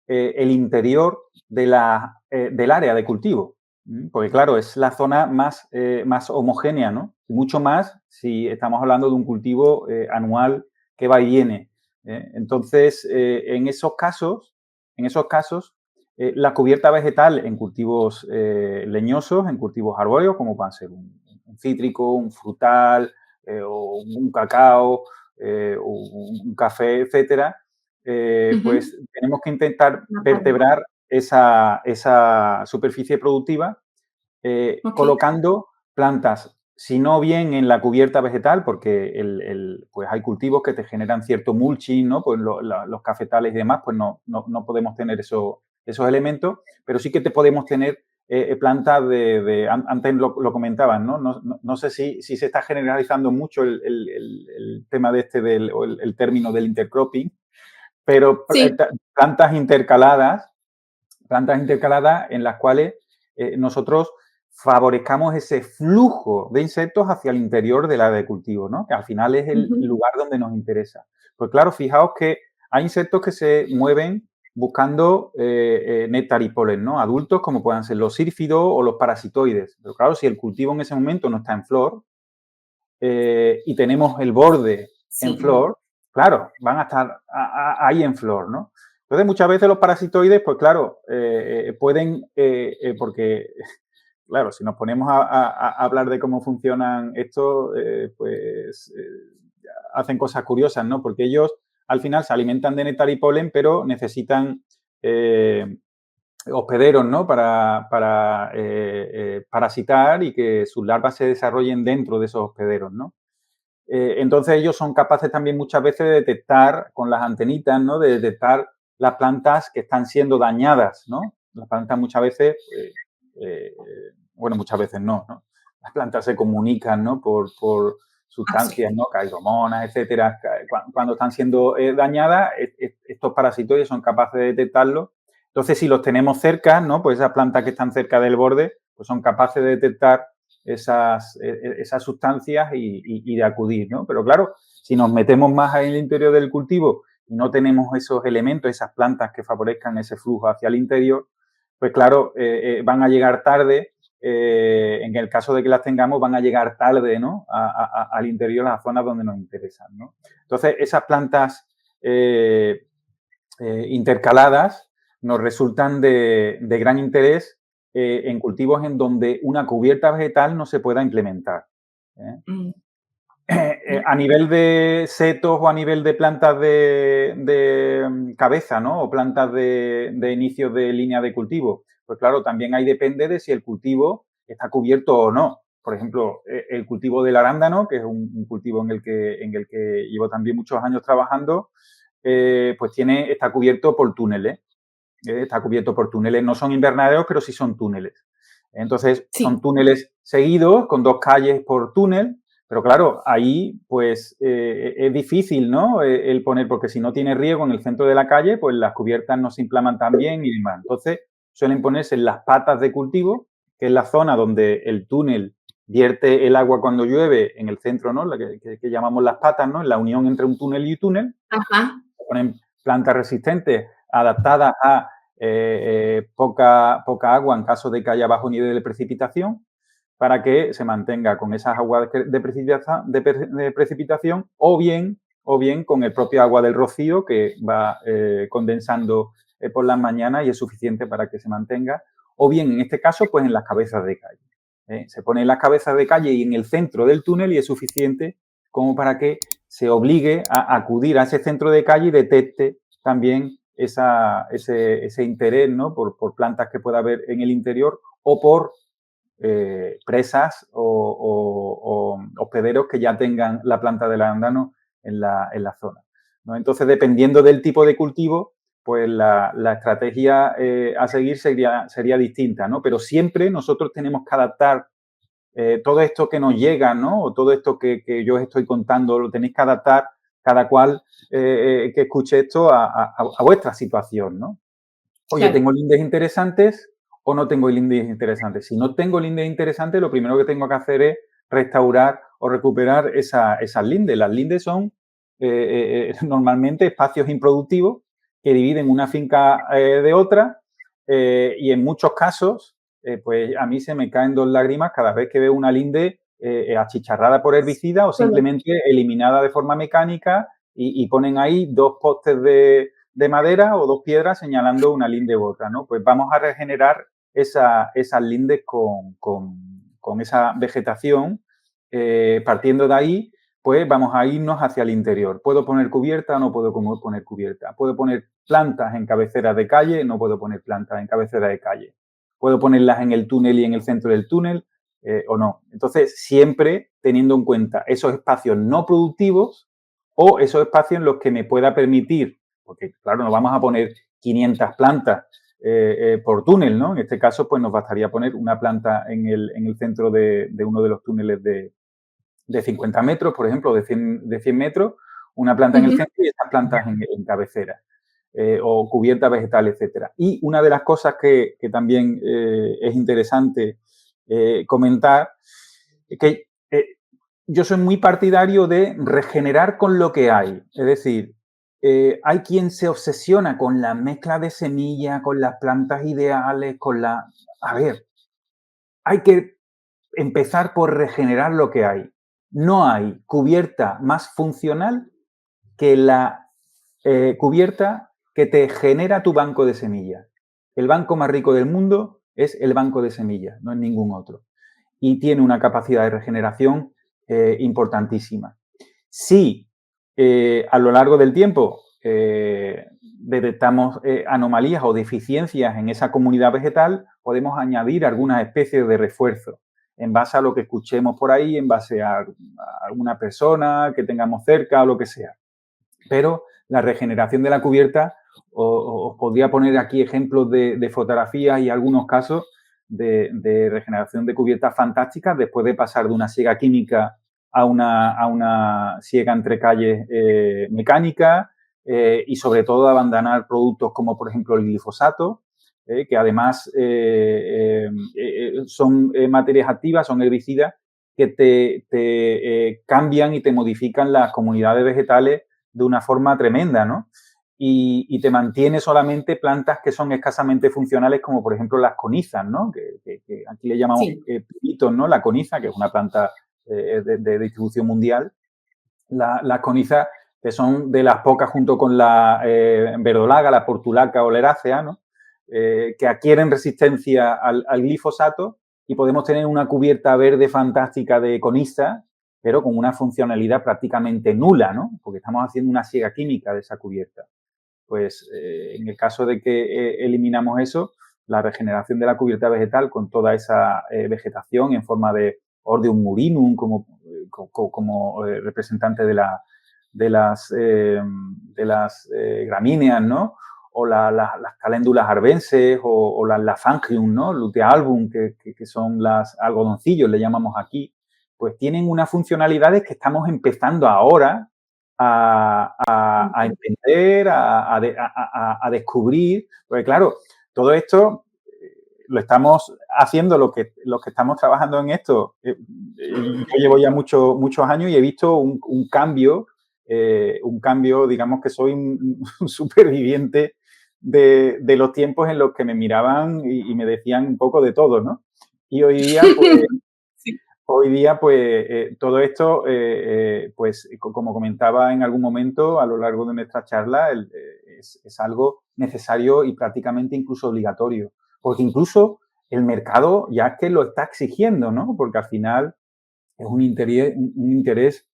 el interior del área de cultivo. Porque claro, es la zona más homogénea, ¿no? Y mucho más si estamos hablando de un cultivo anual que va y viene. Entonces, en esos casos, la cubierta vegetal en cultivos leñosos, en cultivos arbóreos, como pueden ser un cítrico, un frutal o un cacao, un café, etcétera, Ujú. pues tenemos que intentar Una palma. vertebrar esa superficie productiva Ok. colocando plantas, si no bien en la cubierta vegetal, porque pues hay cultivos que te generan cierto mulching, ¿no? Pues los cafetales y demás, pues no podemos tener esos elementos, pero sí que te podemos tener plantas antes lo comentaban, ¿no? No sé si se está generalizando mucho el tema de o el término del intercropping, pero Sí. plantas intercaladas en las cuales nosotros favorezcamos ese flujo de insectos hacia el interior del área de cultivo, ¿no? Que al final es el Ujú. lugar donde nos interesa. Pues claro, fijaos que hay insectos que se mueven buscando néctar y polen, ¿no? Adultos como puedan ser los sírfidos o los parasitoides. Pero claro, si el cultivo en ese momento no está en flor, y tenemos el borde en Sí. flor, claro, van a estar ahí en flor, ¿no? Entonces, muchas veces los parasitoides, pues claro, pueden, porque, claro, si nos ponemos a hablar de cómo funcionan estos, pues hacen cosas curiosas, ¿no? Porque ellos al final se alimentan de néctar y polen, pero necesitan hospederos, ¿no? Para parasitar y que sus larvas se desarrollen dentro de esos hospederos, ¿no? Entonces ellos son capaces también muchas veces de detectar con las antenitas, ¿no? De detectar las plantas que están siendo dañadas, ¿no? Las plantas muchas veces, eh, bueno, muchas veces no. Las plantas se comunican, ¿no? Por sustancias, ¿no? Caromonas, etcétera. Cuando están siendo dañadas, estos parasitoides son capaces de detectarlo. Entonces, si los tenemos cerca, ¿no? Pues esas plantas que están cerca del borde, pues son capaces de detectar esas sustancias y de acudir, ¿no? Pero claro, si nos metemos más en el interior del cultivo y no tenemos esos elementos, esas plantas que favorezcan ese flujo hacia el interior, pues claro, van a llegar tarde en el caso de que las tengamos, van a llegar tarde, ¿no? Al interior, a las zonas donde nos interesan, ¿no? Entonces, esas plantas intercaladas nos resultan de gran interés en cultivos en donde una cubierta vegetal no se pueda implementar. Mm, A nivel de setos o a nivel de plantas de cabeza, ¿no? O plantas de inicio de línea de cultivo. Pues claro, también ahí depende de si el cultivo está cubierto o no. Por ejemplo, el cultivo del arándano, que es un cultivo en el que llevo también muchos años trabajando, pues está cubierto por túneles. Está cubierto por túneles. No son invernaderos, pero sí son túneles. Entonces, sí, son túneles seguidos, con 2 calles por túnel, pero claro, ahí pues es difícil, ¿no? El poner, porque si no tiene riego en el centro de la calle, pues las cubiertas no se inflaman tan bien y demás. Entonces, suelen ponerse en las patas de cultivo, que es la zona donde el túnel vierte el agua cuando llueve en el centro, ¿no? La que llamamos las patas, ¿no? En la unión entre un túnel y túnel. ajá, Ponen plantas resistentes adaptadas a poca agua en caso de que haya bajo nivel de precipitación, para que se mantenga con esas aguas de precipitación o bien con el propio agua del rocío que va condensando por las mañanas y es suficiente para que se mantenga, o bien en este caso pues en las cabezas de calle. Se pone en las cabezas de calle y en el centro del túnel y es suficiente como para que se obligue a acudir a ese centro de calle y detecte también ese interés, ¿no? por plantas que pueda haber en el interior o por presas o hospederos que ya tengan la planta del arándano en la zona, ¿no? Entonces, dependiendo del tipo de cultivo, pues la estrategia a seguir sería distinta, ¿no? Pero siempre nosotros tenemos que adaptar todo esto que nos llega, ¿no? O todo esto que yo os estoy contando, lo tenéis que adaptar cada cual que escuche esto a vuestra situación, ¿no? Oye, claro, ¿tengo lindes interesantes o no tengo lindes interesantes? Si no tengo lindes interesantes, lo primero que tengo que hacer es restaurar o recuperar esas lindes. Las lindes son normalmente espacios improductivos que dividen una finca de otra y en muchos casos, pues a mí se me caen 2 lágrimas cada vez que veo una linde achicharrada por herbicida o solo, simplemente eliminada de forma mecánica y ponen ahí 2 postes de madera o 2 piedras señalando una linde u otra, ¿no? Pues vamos a regenerar esas lindes con esa vegetación. Partiendo de ahí, pues vamos a irnos hacia el interior. ¿Puedo poner cubierta o no puedo poner cubierta? ¿Puedo poner plantas en cabeceras de calle? No puedo poner plantas en cabecera de calle. ¿Puedo ponerlas en el túnel y en el centro del túnel o no? Entonces, siempre teniendo en cuenta esos espacios no productivos o esos espacios en los que me pueda permitir, porque claro, no vamos a poner 500 plantas por túnel, ¿no? En este caso, pues nos bastaría poner una planta en el centro de uno de los túneles de 50 metros, por ejemplo, de 100 metros, una planta en el ujú, centro y estas plantas en cabecera. O cubierta vegetal, etcétera. Y una de las cosas que también es interesante comentar es que yo soy muy partidario de regenerar con lo que hay. Es decir, hay quien se obsesiona con la mezcla de semillas, con las plantas ideales, con la... A ver, hay que empezar por regenerar lo que hay. No hay cubierta más funcional que la cubierta que te genera tu banco de semillas. El banco más rico del mundo es el banco de semillas, no es ningún otro. Y tiene una capacidad de regeneración importantísima. Si a lo largo del tiempo detectamos anomalías o deficiencias en esa comunidad vegetal, podemos añadir algunas especies de refuerzo en base a lo que escuchemos por ahí, en base a alguna persona que tengamos cerca o lo que sea. Pero la regeneración de la cubierta, os podría poner aquí ejemplos de fotografías y algunos casos de regeneración de cubiertas fantásticas después de pasar de una siega química a una siega entre calles mecánica y sobre todo abandonar productos como por ejemplo el glifosato, que además son materias activas, son herbicidas que te cambian y te modifican las comunidades vegetales de una forma tremenda, ¿no? y te mantiene solamente plantas que son escasamente funcionales, como por ejemplo las conizas, ¿no? Que aquí le llamamos Sí. pinitos, ¿no? La coniza, que es una planta de distribución mundial. Las conizas, que son de las pocas, junto con la verdolaga, la portulaca o leracea, ¿no? Que adquieren resistencia al glifosato y podemos tener una cubierta verde fantástica de coniza, pero con una funcionalidad prácticamente nula, ¿no? Porque estamos haciendo una siega química de esa cubierta. Pues en el caso de que eliminamos eso, la regeneración de la cubierta vegetal con toda esa vegetación en forma de Ordeum murinum como representante de las gramíneas, ¿no? O las caléndulas arbenses o las Lafangium, ¿no? Lutea album, que son las algodoncillos, le llamamos aquí, pues tienen unas funcionalidades que estamos empezando ahora a entender, a descubrir, porque claro, todo esto lo estamos haciendo los que estamos trabajando en esto. Yo llevo ya muchos años y he visto un cambio, digamos que soy un superviviente de los tiempos en los que me miraban y me decían un poco de todo, ¿no? Y hoy día, pues, Sí. todo esto, pues como comentaba en algún momento a lo largo de nuestra charla, es algo necesario y prácticamente incluso obligatorio. Porque incluso el mercado ya es que lo está exigiendo, ¿no? Porque al final es un interés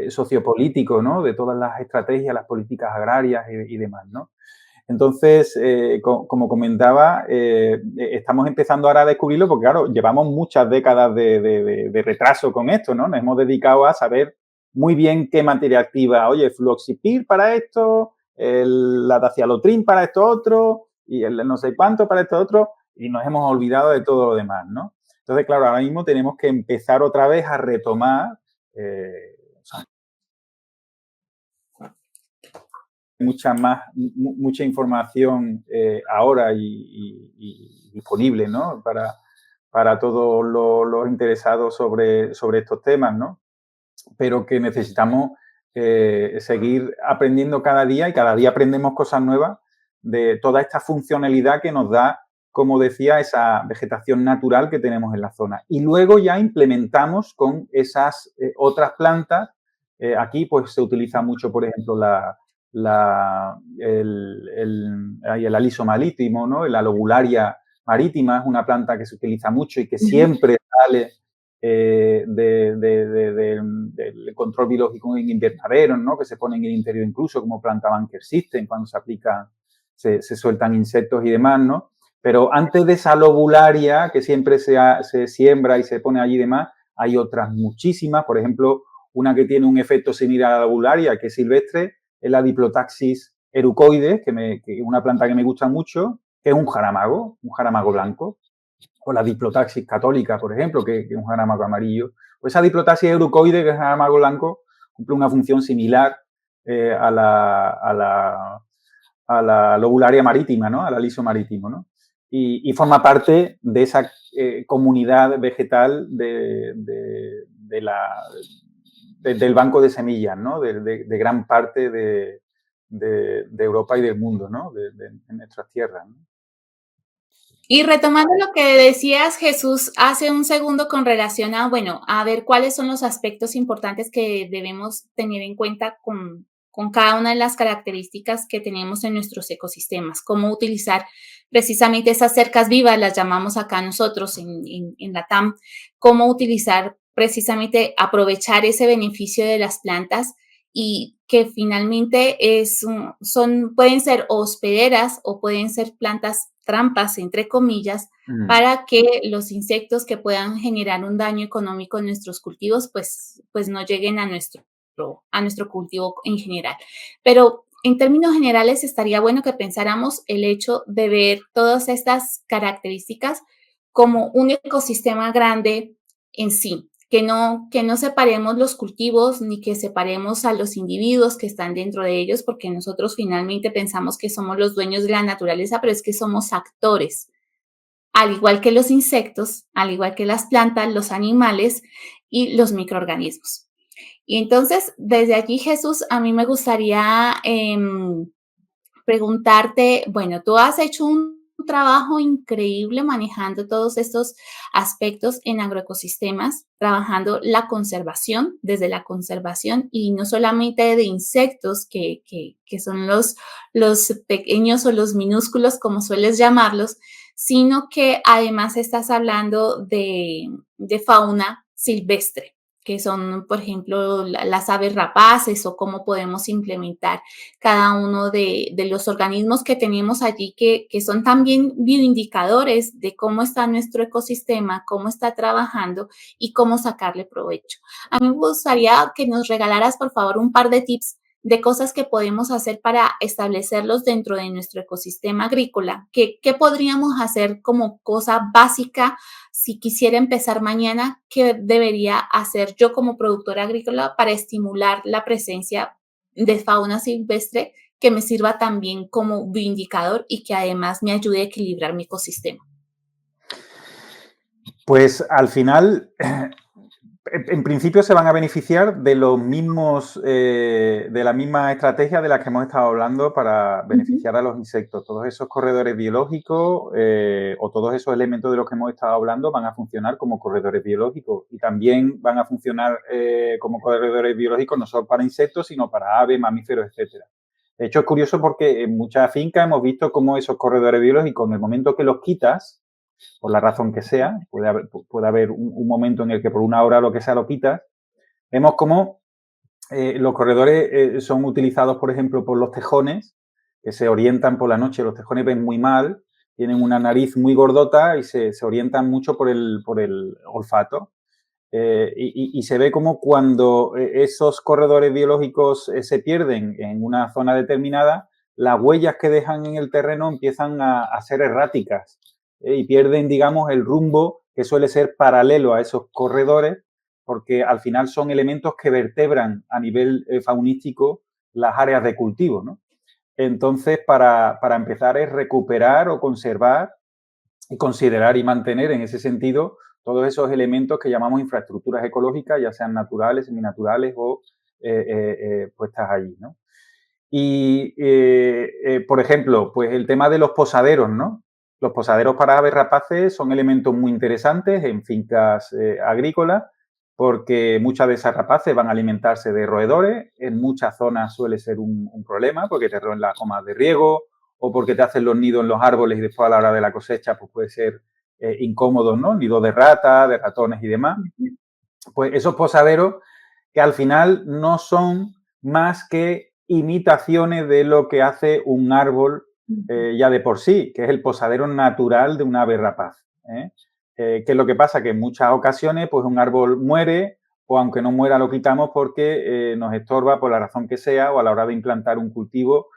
sociopolítico, ¿no? De todas las estrategias, las políticas agrarias y demás, ¿no? Entonces, como comentaba, estamos empezando ahora a descubrirlo porque, claro, llevamos muchas décadas de retraso con esto, ¿no? Nos hemos dedicado a saber muy bien qué materia activa, oye, fluoxipir para esto, la dacialotrin para esto otro, y el no sé cuánto para esto otro, y nos hemos olvidado de todo lo demás, ¿no? Entonces, claro, ahora mismo tenemos que empezar otra vez a retomar mucha información ahora y disponible, ¿no? Para todos los interesados sobre estos temas, ¿no? Pero que necesitamos seguir aprendiendo cada día y cada día aprendemos cosas nuevas de toda esta funcionalidad que nos da, como decía, esa vegetación natural que tenemos en la zona. Y luego ya implementamos con esas otras plantas. Aquí pues se utiliza mucho, por ejemplo, el aliso marítimo, ¿no? La lobularia marítima es una planta que se utiliza mucho y que siempre sale del control biológico en invernaderos, ¿no? Que se ponen en el interior incluso como planta Bunker System, cuando se aplican, se sueltan insectos y demás, ¿no? Pero antes de esa lobularia que siempre se siembra y se pone allí y demás, hay otras muchísimas, por ejemplo, una que tiene un efecto similar a la lobularia, que es silvestre, es la Diplotaxis erucoides, que es una planta que me gusta mucho, que es un jaramago blanco, o la Diplotaxis católica, por ejemplo, que es un jaramago amarillo. Pues esa Diplotaxis erucoide, que es jaramago blanco, cumple una función similar a la lobularia marítima, ¿no? Al aliso marítimo, ¿no? Y forma parte de esa comunidad vegetal del banco de semillas, ¿no? De gran parte de Europa y del mundo, ¿no? De nuestras tierras, ¿no? Y retomando lo que decías, Jesús, hace un segundo con relación a, bueno, a ver cuáles son los aspectos importantes que debemos tener en cuenta con cada una de las características que tenemos en nuestros ecosistemas, cómo utilizar precisamente esas cercas vivas, las llamamos acá nosotros en la TAM, cómo utilizar precisamente, aprovechar ese beneficio de las plantas y que finalmente pueden ser hospederas o pueden ser plantas trampas, entre comillas, para que los insectos que puedan generar un daño económico en nuestros cultivos, pues no lleguen a nuestro cultivo en general. Pero en términos generales, estaría bueno que pensáramos el hecho de ver todas estas características como un ecosistema grande en sí, que no separemos los cultivos ni que separemos a los individuos que están dentro de ellos, porque nosotros finalmente pensamos que somos los dueños de la naturaleza, pero es que somos actores, al igual que los insectos, al igual que las plantas, los animales y los microorganismos. Y entonces, desde aquí, Jesús, a mí me gustaría preguntarte, bueno, tú has hecho un trabajo increíble manejando todos estos aspectos en agroecosistemas, trabajando la conservación, desde la conservación y no solamente de insectos, que son los pequeños o los minúsculos, como sueles llamarlos, sino que además estás hablando de fauna silvestre, que son, por ejemplo, las aves rapaces o cómo podemos implementar cada uno de los organismos que tenemos allí, que son también bioindicadores de cómo está nuestro ecosistema, cómo está trabajando y cómo sacarle provecho. A mí me gustaría que nos regalaras, por favor, un par de tips de cosas que podemos hacer para establecerlos dentro de nuestro ecosistema agrícola. ¿Qué podríamos hacer como cosa básica si quisiera empezar mañana? ¿Qué debería hacer yo como productora agrícola para estimular la presencia de fauna silvestre que me sirva también como bioindicador y que además me ayude a equilibrar mi ecosistema? Pues al final, en principio se van a beneficiar de los mismos, de la misma estrategia de la que hemos estado hablando para Ujú. beneficiar a los insectos. Todos esos corredores biológicos o todos esos elementos de los que hemos estado hablando van a funcionar como corredores biológicos y también van a funcionar como corredores biológicos no solo para insectos, sino para aves, mamíferos, etcétera. De hecho, es curioso porque en muchas fincas hemos visto cómo esos corredores biológicos, en el momento que los quitas, por la razón que sea, puede haber un momento en el que por una hora lo que sea lo quitas, vemos cómo los corredores son utilizados, por ejemplo, por los tejones, que se orientan por la noche. Los tejones ven muy mal, tienen una nariz muy gordota y se orientan mucho por el olfato. Y se ve como cuando esos corredores biológicos se pierden en una zona determinada, las huellas que dejan en el terreno empiezan a ser erráticas y pierden, digamos, el rumbo que suele ser paralelo a esos corredores, porque al final son elementos que vertebran a nivel faunístico las áreas de cultivo, ¿no? Entonces, para empezar es recuperar o conservar y considerar y mantener en ese sentido todos esos elementos que llamamos infraestructuras ecológicas, ya sean naturales, seminaturales o puestas allí, ¿no? Y, por ejemplo, pues el tema de los posaderos, ¿no? Los posaderos para aves rapaces son elementos muy interesantes en fincas agrícolas porque muchas de esas rapaces van a alimentarse de roedores. En muchas zonas suele ser un problema porque te roen las comas de riego o porque te hacen los nidos en los árboles y después a la hora de la cosecha pues puede ser incómodo, ¿no? Nidos de rata, de ratones y demás. Pues esos posaderos que al final no son más que imitaciones de lo que hace un árbol ya de por sí, que es el posadero natural de un ave rapaz. ¿Qué es lo que pasa? Que en muchas ocasiones pues un árbol muere o aunque no muera lo quitamos porque nos estorba por la razón que sea o a la hora de implantar un cultivo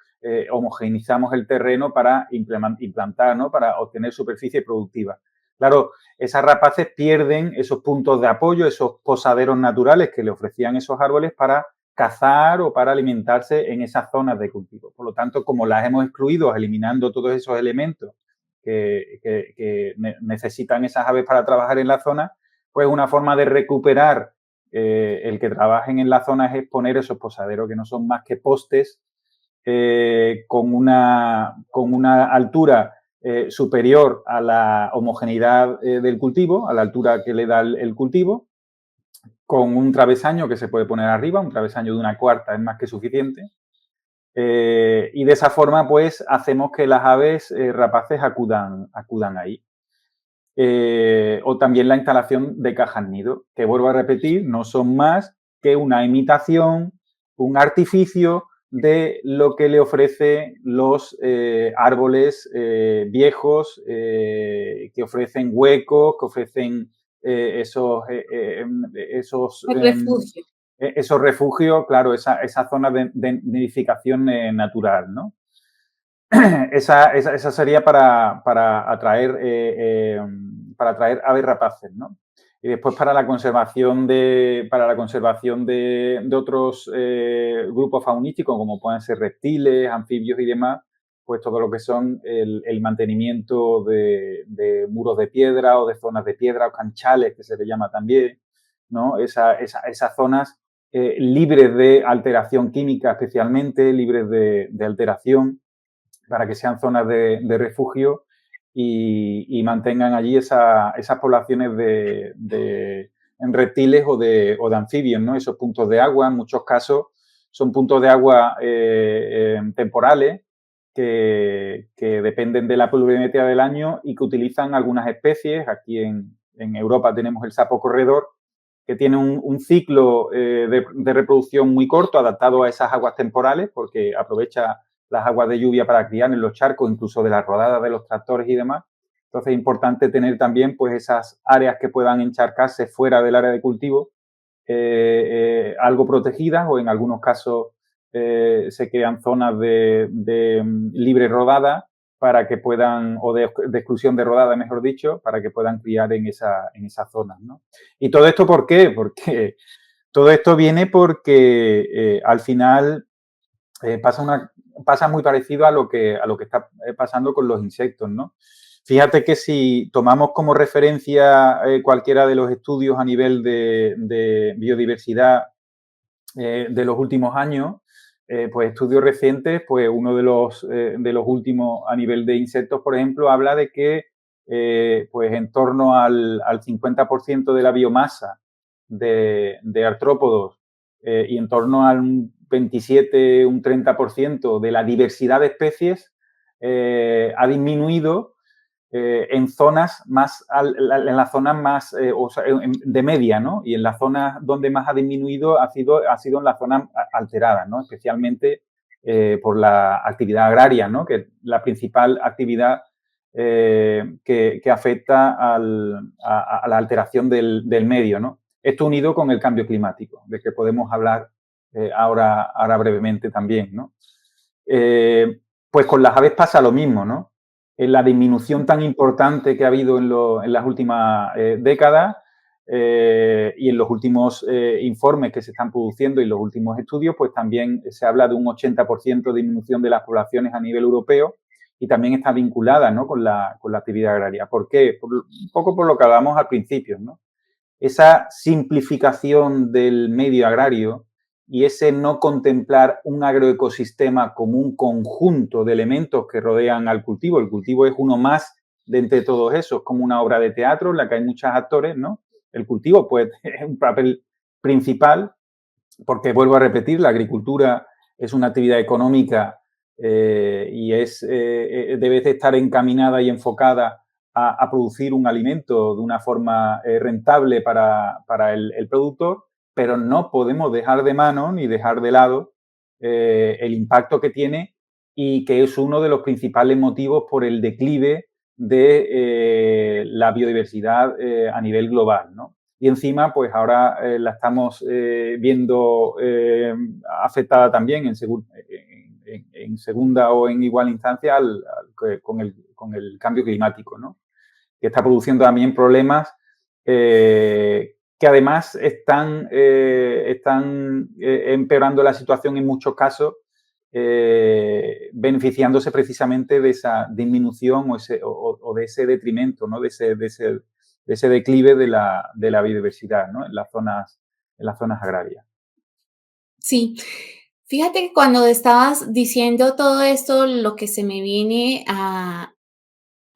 homogeneizamos el terreno para implantar, ¿no? Para obtener superficie productiva. Claro, esas rapaces pierden esos puntos de apoyo, esos posaderos naturales que le ofrecían esos árboles para cazar o para alimentarse en esas zonas de cultivo. Por lo tanto, como las hemos excluido, eliminando todos esos elementos que necesitan esas aves para trabajar en la zona, pues una forma de recuperar el que trabajen en la zona es exponer esos posaderos, que no son más que postes con una altura superior a la homogeneidad del cultivo, a la altura que le da el cultivo, con un travesaño que se puede poner arriba, un travesaño de una cuarta es más que suficiente. Y de esa forma, pues, hacemos que las aves rapaces acudan ahí. O también la instalación de cajas nido, que vuelvo a repetir, no son más que una imitación, un artificio de lo que le ofrecen los árboles viejos, que ofrecen huecos, que ofrecen esos, El refugio. esos refugios, claro, esa zona de nidificación natural, ¿no? Esa sería para atraer aves rapaces, ¿no? Y después para la conservación de otros grupos faunísticos, como pueden ser reptiles, anfibios y demás, pues todo lo que son el mantenimiento de muros de piedra o de zonas de piedra o canchales, que se le llama también, ¿no? Esas zonas libres de alteración química especialmente, libres de alteración para que sean zonas de refugio y mantengan allí esas poblaciones en reptiles o de anfibios, ¿no? Esos puntos de agua, en muchos casos, son puntos de agua temporales que dependen de la pluviometría del año y que utilizan algunas especies. Aquí en Europa tenemos el sapo corredor, que tiene un ciclo de reproducción muy corto, adaptado a esas aguas temporales, porque aprovecha las aguas de lluvia para criar en los charcos, incluso de las rodadas de los tractores y demás. Entonces es importante tener también pues esas áreas que puedan encharcarse fuera del área de cultivo, algo protegidas, o en algunos casos se crean zonas de libre rodada para que puedan, o de exclusión de rodada, mejor dicho, para que puedan criar en esas zonas, ¿no? ¿Y todo esto por qué? Porque todo esto viene porque al final pasa muy parecido a lo que está pasando con los insectos, ¿no? Fíjate que si tomamos como referencia cualquiera de los estudios a nivel de biodiversidad de los últimos años, pues estudios recientes, pues uno de los últimos a nivel de insectos, por ejemplo, habla de que pues en torno al 50% de la biomasa de artrópodos y en torno al 27, un 30% de la diversidad de especies ha disminuido en zonas más, en las zonas más o sea, de media, ¿no? Y en las zonas donde más ha disminuido ha sido en las zonas alteradas, ¿no? Especialmente por la actividad agraria, ¿no? Que es la principal actividad que afecta a la alteración del medio, ¿no? Esto unido con el cambio climático, de que podemos hablar ahora brevemente también, ¿no? Pues con las aves pasa lo mismo, ¿no? En la disminución tan importante que ha habido en las últimas décadas y en los últimos informes que se están produciendo y los últimos estudios, pues también se habla de un 80% de disminución de las poblaciones a nivel europeo y también está vinculada, ¿no? con la actividad agraria. ¿Por qué? Un poco por lo que hablábamos al principio, ¿no? Esa simplificación del medio agrario y ese no contemplar un agroecosistema como un conjunto de elementos que rodean al cultivo. El cultivo es uno más de entre todos esos, como una obra de teatro en la que hay muchos actores, ¿no? El cultivo, pues, es un papel principal, porque vuelvo a repetir, la agricultura es una actividad económica y debe de estar encaminada y enfocada a producir un alimento de una forma rentable para el productor, pero no podemos dejar de mano ni dejar de lado el impacto que tiene y que es uno de los principales motivos por el declive de la biodiversidad a nivel global, ¿no? Y encima, pues ahora la estamos viendo afectada también en segunda o en igual instancia con el cambio climático, ¿no? Que está produciendo también problemas que además están empeorando la situación en muchos casos, beneficiándose precisamente de esa disminución o de ese detrimento, ¿no? de ese declive de la biodiversidad, ¿no? en las zonas agrarias. Sí, fíjate que cuando estabas diciendo todo esto, lo que se me viene a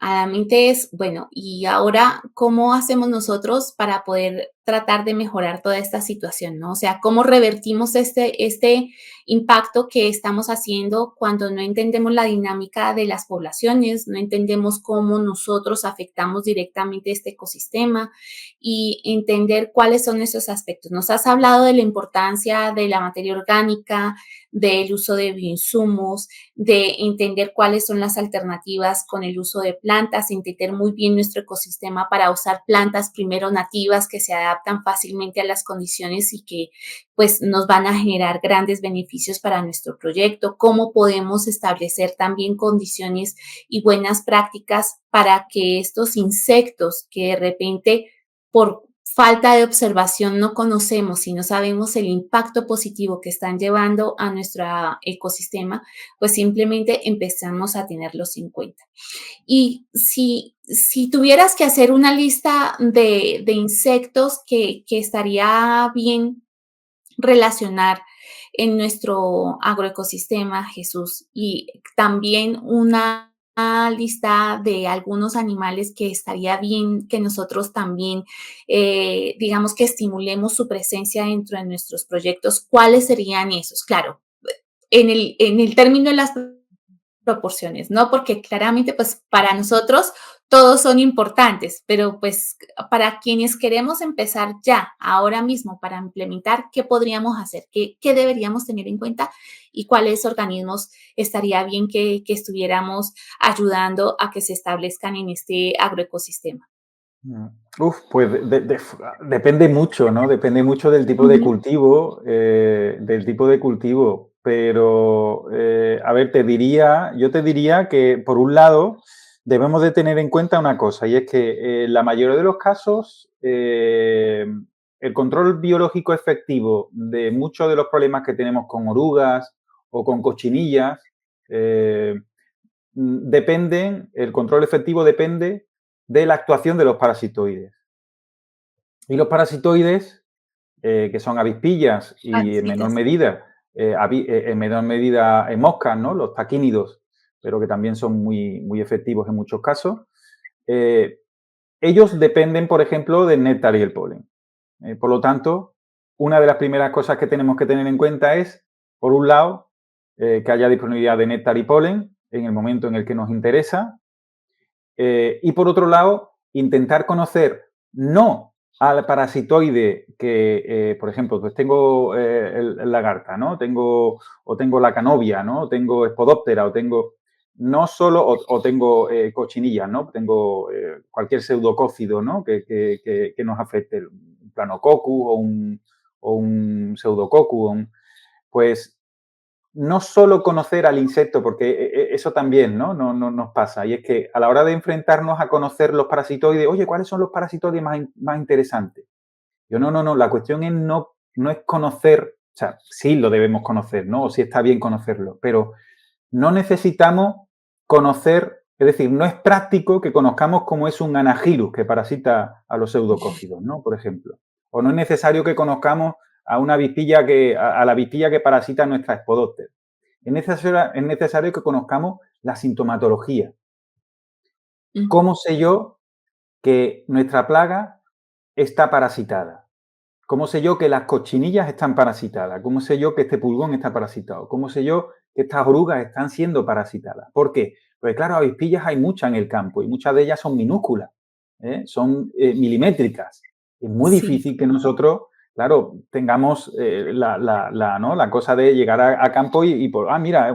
la mente es, bueno, y ahora, ¿cómo hacemos nosotros para poder tratar de mejorar toda esta situación, ¿no? O sea, ¿cómo revertimos este impacto que estamos haciendo cuando no entendemos la dinámica de las poblaciones, no entendemos cómo nosotros afectamos directamente este ecosistema y entender cuáles son esos aspectos? Nos has hablado de la importancia de la materia orgánica, del uso de bioinsumos, de entender cuáles son las alternativas con el uso de plantas, entender muy bien nuestro ecosistema para usar plantas primero nativas que se adaptan fácilmente a las condiciones y que pues nos van a generar grandes beneficios para nuestro proyecto, cómo podemos establecer también condiciones y buenas prácticas para que estos insectos que de repente por falta de observación no conocemos y no sabemos el impacto positivo que están llevando a nuestro ecosistema, pues simplemente empezamos a tenerlos en cuenta. Y si tuvieras que hacer una lista de insectos que estaría bien relacionar en nuestro agroecosistema, Jesús, y también una lista de algunos animales que estaría bien que nosotros también, digamos que estimulemos su presencia dentro de nuestros proyectos. ¿Cuáles serían esos? Claro, en el término de las proporciones, ¿no? Porque claramente, pues para nosotros todos son importantes, pero pues para quienes queremos empezar ya, ahora mismo, para implementar, ¿qué podríamos hacer? ¿Qué deberíamos tener en cuenta? ¿Y cuáles organismos estaría bien que estuviéramos ayudando a que se establezcan en este agroecosistema? Mm. Pues depende mucho, ¿no? Depende mucho Ujú. del tipo de cultivo. Pero, a ver, yo te diría que, por un lado, debemos de tener en cuenta una cosa, y es que en la mayoría de los casos, el control biológico efectivo de muchos de los problemas que tenemos con orugas o con cochinillas, eh, el control efectivo depende de la actuación de los parasitoides. Y los parasitoides, que son avispillas y Pancitas. en menor medida moscas, ¿no? Los taquínidos, pero que también son muy efectivos en muchos casos, eh, ellos dependen, por ejemplo, del néctar y el polen. Por lo tanto, una de las primeras cosas que tenemos que tener en cuenta es, por un lado, que haya disponibilidad de néctar y polen en el momento en el que nos interesa, y por otro lado, intentar conocer no al parasitoide que, por ejemplo, pues tengo el lagarta, ¿no? Tengo la canovia, ¿no? Tengo Spodoptera, o tengo no solo, o tengo cochinillas, ¿no? Tengo cualquier pseudocócido, ¿no? Que nos afecte, un planococcus o un pseudococcus, pues no solo conocer al insecto, porque eso también, ¿no? No nos pasa. Y es que a la hora de enfrentarnos a conocer los parasitoides, oye, ¿cuáles son los parasitoides más interesantes? Yo, no, la cuestión es no es conocer, o sea, sí lo debemos conocer, ¿no? O sí está bien conocerlo, pero no necesitamos conocer, es decir, no es práctico que conozcamos cómo es un anagirus que parasita a los pseudocócidos, ¿no? Por ejemplo. O no es necesario que conozcamos a una avispilla a la avispilla que parasita nuestra Spodoptera. Es necesario que conozcamos la sintomatología. Ujú. ¿Cómo sé yo que nuestra plaga está parasitada? ¿Cómo sé yo que las cochinillas están parasitadas? ¿Cómo sé yo que este pulgón está parasitado? ¿Cómo sé yo que estas orugas están siendo parasitadas? ¿Por qué? Porque claro, avispillas hay muchas en el campo y muchas de ellas son minúsculas, son milimétricas. Es muy Sí. difícil que nosotros, claro, tengamos ¿no? La cosa de llegar a campo y por, mira,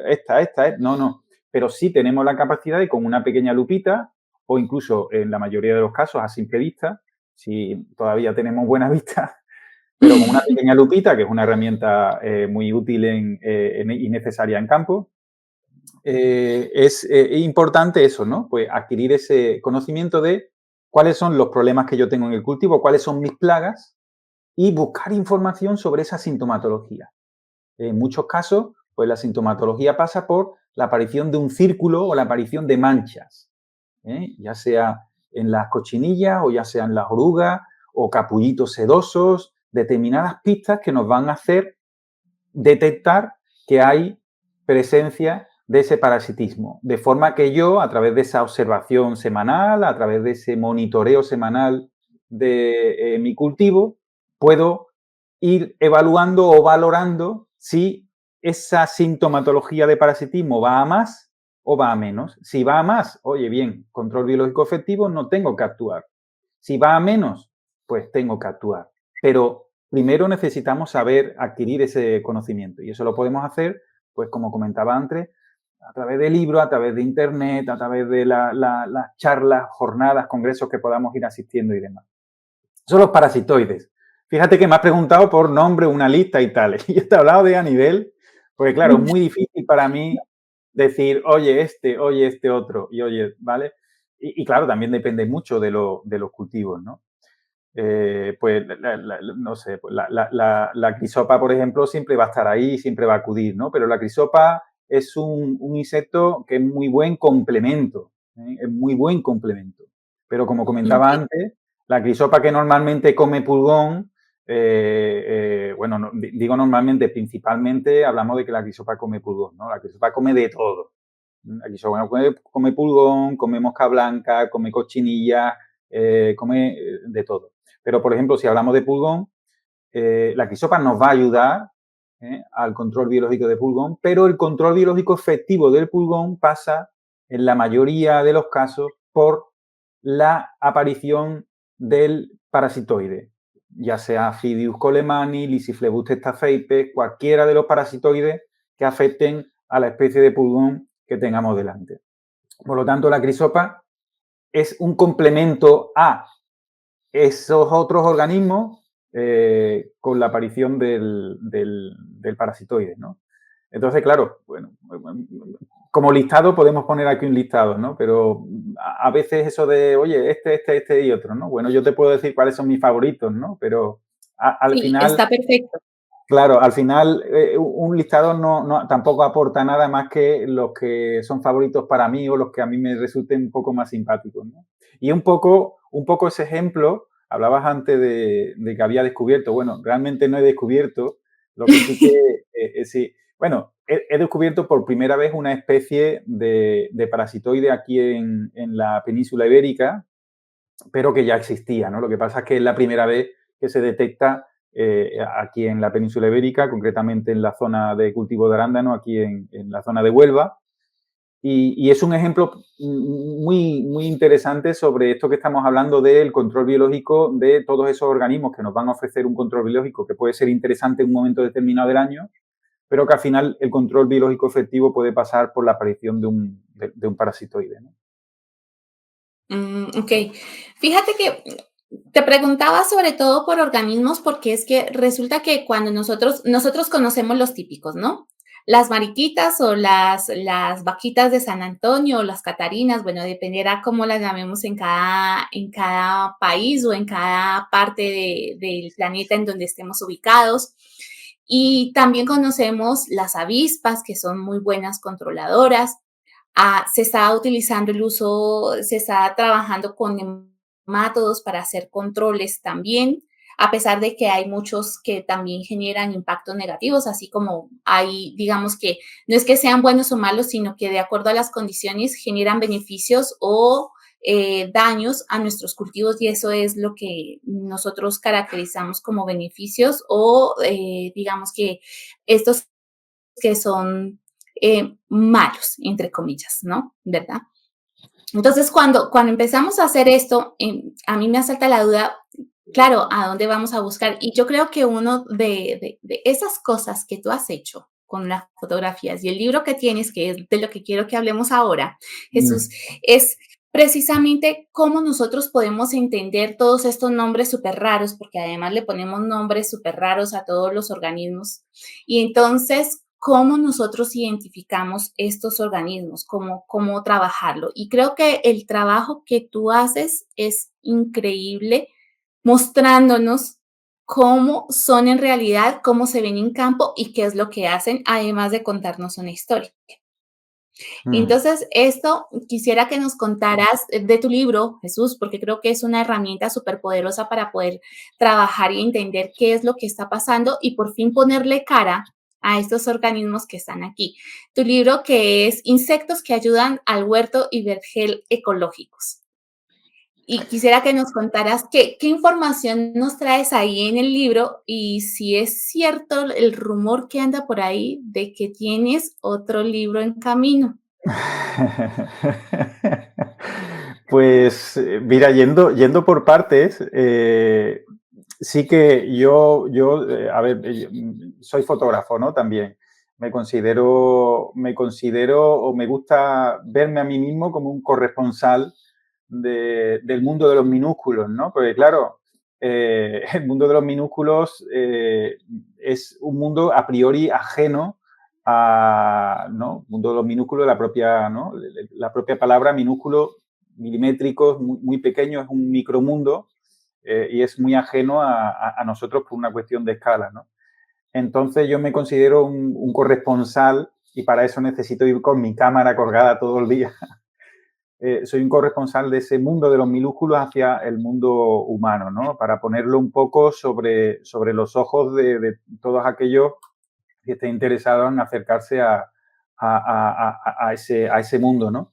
esta, no. Pero sí tenemos la capacidad de, con una pequeña lupita, o incluso en la mayoría de los casos a simple vista, si todavía tenemos buena vista, pero con una pequeña lupita, que es una herramienta muy útil y necesaria en campo, es importante eso, ¿no? Pues adquirir ese conocimiento de cuáles son los problemas que yo tengo en el cultivo, cuáles son mis plagas, y buscar información sobre esa sintomatología. En muchos casos, pues la sintomatología pasa por la aparición de un círculo o la aparición de manchas, ya sea en las cochinillas o ya sea en las orugas o capullitos sedosos, determinadas pistas que nos van a hacer detectar que hay presencia de ese parasitismo. De forma que yo, a través de esa observación semanal, a través de ese monitoreo semanal de mi cultivo, puedo ir evaluando o valorando si esa sintomatología de parasitismo va a más o va a menos. Si va a más, oye, bien, control biológico efectivo, no tengo que actuar. Si va a menos, pues tengo que actuar. Pero primero necesitamos saber adquirir ese conocimiento y eso lo podemos hacer, pues como comentaba antes, a través de libros, a través de internet, a través de las charlas, jornadas, congresos que podamos ir asistiendo y demás. Son los parasitoides. Fíjate que me has preguntado por nombre, una lista y tal. Y yo te he hablado de a nivel, porque claro, es muy difícil para mí decir, oye este otro, y oye, ¿vale? Y claro, también depende mucho de los cultivos, ¿no? Pues, no sé, pues la crisopa, por ejemplo, siempre va a estar ahí, siempre va a acudir, ¿no? Pero la crisopa es un insecto que es muy buen complemento, ¿eh? Es muy buen complemento. Pero como comentaba Entiendo. antes, la crisopa que normalmente come pulgón, bueno, digo normalmente, principalmente, hablamos de que la crisopa come pulgón, ¿no? La crisopa come de todo. La crisopa come pulgón, come mosca blanca, come cochinilla, come de todo. Pero, por ejemplo, si hablamos de pulgón, la crisopa nos va a ayudar al control biológico de pulgón, pero el control biológico efectivo del pulgón pasa, en la mayoría de los casos, por la aparición del parasitoide, ya sea Fidius colemani, Lysiphlebus testafeipes, cualquiera de los parasitoides que afecten a la especie de pulgón que tengamos delante. Por lo tanto, la crisopa es un complemento a esos otros organismos con la aparición del parasitoide, ¿no? Entonces, claro, bueno, como listado podemos poner aquí un listado, ¿no? Pero a veces eso de, oye, este y otro, ¿no? Bueno, yo te puedo decir cuáles son mis favoritos, ¿no? Pero al Sí, final, está perfecto. claro, al final un listado tampoco aporta nada más que los que son favoritos para mí o los que a mí me resulten un poco más simpáticos, ¿no? Y un poco ese ejemplo, hablabas antes de que había descubierto, bueno, realmente no he descubierto, lo que sí que, sí, bueno, he descubierto por primera vez una especie de parasitoide aquí en la península ibérica, pero que ya existía, ¿no? Lo que pasa es que es la primera vez que se detecta aquí en la península ibérica, concretamente en la zona de cultivo de arándano, aquí en la zona de Huelva. Y es un ejemplo muy, muy interesante sobre esto que estamos hablando del control biológico de todos esos organismos que nos van a ofrecer un control biológico que puede ser interesante en un momento determinado del año, pero que al final el control biológico efectivo puede pasar por la aparición de un parasitoide, ¿no? Ok. Fíjate que te preguntaba sobre todo por organismos porque es que resulta que cuando nosotros conocemos los típicos, ¿no? Las mariquitas o las vaquitas de San Antonio o las catarinas, bueno, dependerá cómo las llamemos en cada país o en cada parte del planeta en donde estemos ubicados. Y también conocemos las avispas, que son muy buenas controladoras. Se está utilizando se está trabajando con nemátodos para hacer controles también, a pesar de que hay muchos que también generan impactos negativos, así como hay, digamos que no es que sean buenos o malos, sino que de acuerdo a las condiciones generan beneficios o daños a nuestros cultivos y eso es lo que nosotros caracterizamos como beneficios o digamos que estos que son malos, entre comillas, ¿no? ¿Verdad? Entonces, cuando empezamos a hacer esto, a mí me asalta la duda, claro, ¿a dónde vamos a buscar? Y yo creo que uno de esas cosas que tú has hecho con las fotografías y el libro que tienes, que es de lo que quiero que hablemos ahora, Jesús, Mm. es precisamente cómo nosotros podemos entender todos estos nombres súper raros, porque además le ponemos nombres súper raros a todos los organismos. Y entonces, cómo nosotros identificamos estos organismos, cómo trabajarlo. Y creo que el trabajo que tú haces es increíble, mostrándonos cómo son en realidad, cómo se ven en campo y qué es lo que hacen, además de contarnos una historia. Mm. Entonces, esto quisiera que nos contaras de tu libro, Jesús, porque creo que es una herramienta súper poderosa para poder trabajar y entender qué es lo que está pasando y por fin ponerle cara a estos organismos que están aquí. Tu libro que es Insectos que ayudan al huerto y vergel ecológicos. Y quisiera que nos contaras qué información nos traes ahí en el libro y si es cierto el rumor que anda por ahí de que tienes otro libro en camino. Pues mira, yendo por partes, sí que a ver, soy fotógrafo, ¿no? También. Me considero o me gusta verme a mí mismo como un corresponsal del mundo de los minúsculos, ¿no? Porque claro, el mundo de los minúsculos es un mundo a priori ajeno ¿no? Mundo de los minúsculos, ¿no? La propia palabra minúsculo, milimétricos, muy, muy pequeño, es un micromundo y es muy ajeno a nosotros por una cuestión de escala, ¿no? Entonces yo me considero un corresponsal y para eso necesito ir con mi cámara colgada todo el día soy un corresponsal de ese mundo de los minúsculos hacia el mundo humano, ¿no? Para ponerlo un poco sobre los ojos de todos aquellos que estén interesados en acercarse a ese mundo, ¿no?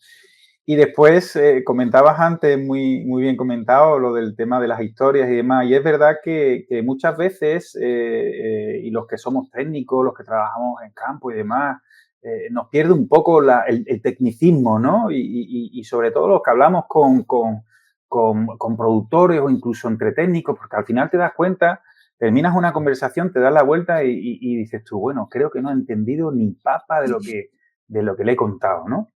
Y después comentabas antes, muy bien comentado, lo del tema de las historias y demás. Y es verdad que muchas veces, y los que somos técnicos, los que trabajamos en campo y demás, nos pierde un poco el tecnicismo, ¿no? Y sobre todo los que hablamos con productores o incluso entre técnicos, porque al final te das cuenta, terminas una conversación, te das la vuelta y dices tú, bueno, creo que no he entendido ni papa de lo que le he contado, ¿no?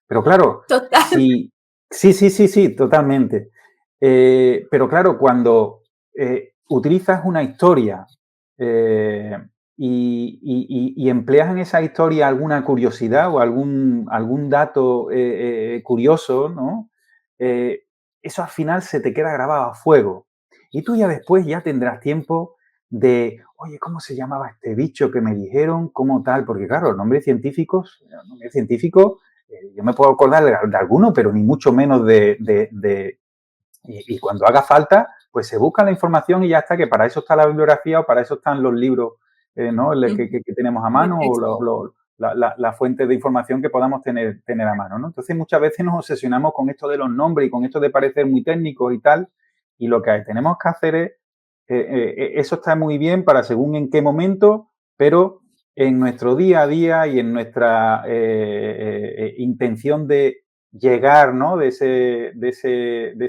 Pero claro, Total. sí, totalmente. Pero claro, cuando utilizas una historia eh, y empleas en esa historia alguna curiosidad o algún dato curioso, ¿no? Eso al final se te queda grabado a fuego. Y tú ya después ya tendrás tiempo de, oye, ¿cómo se llamaba este bicho que me dijeron? ¿Cómo tal? Porque claro, los nombres científicos yo me puedo acordar de alguno, pero ni mucho menos y cuando haga falta, pues se busca la información y ya está, que para eso está la bibliografía o para eso están los libros, ¿no? Que tenemos a De mano o texto. la fuente de información que podamos tener a mano, ¿no? Entonces, muchas veces nos obsesionamos con esto de los nombres y con esto de parecer muy técnicos y tal, y lo que tenemos que hacer es, eso está muy bien para según en qué momento, pero en nuestro día a día y en nuestra intención de llegar, ¿no? De ese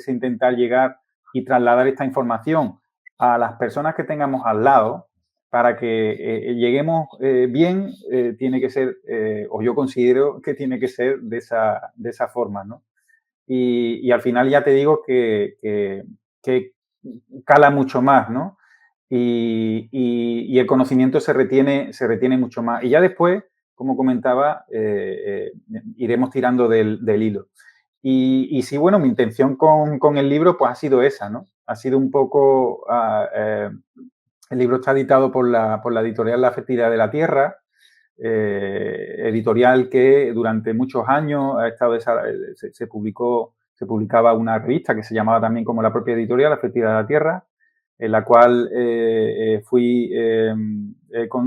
intentar llegar y trasladar esta información a las personas que tengamos al lado para que lleguemos bien, tiene que ser, o yo considero que tiene que ser de esa forma, ¿no? Y al final ya te digo que cala mucho más, ¿no? Y el conocimiento se retiene mucho más. Y ya después, como comentaba, iremos tirando del hilo. Y sí, bueno, mi intención con el libro pues ha sido esa, ¿no? Ha sido un poco, el libro está editado por la editorial La Fertilidad de la Tierra, editorial que durante muchos años ha estado se publicaba una revista que se llamaba también como la propia editorial, La Fertilidad de la Tierra, en la cual fui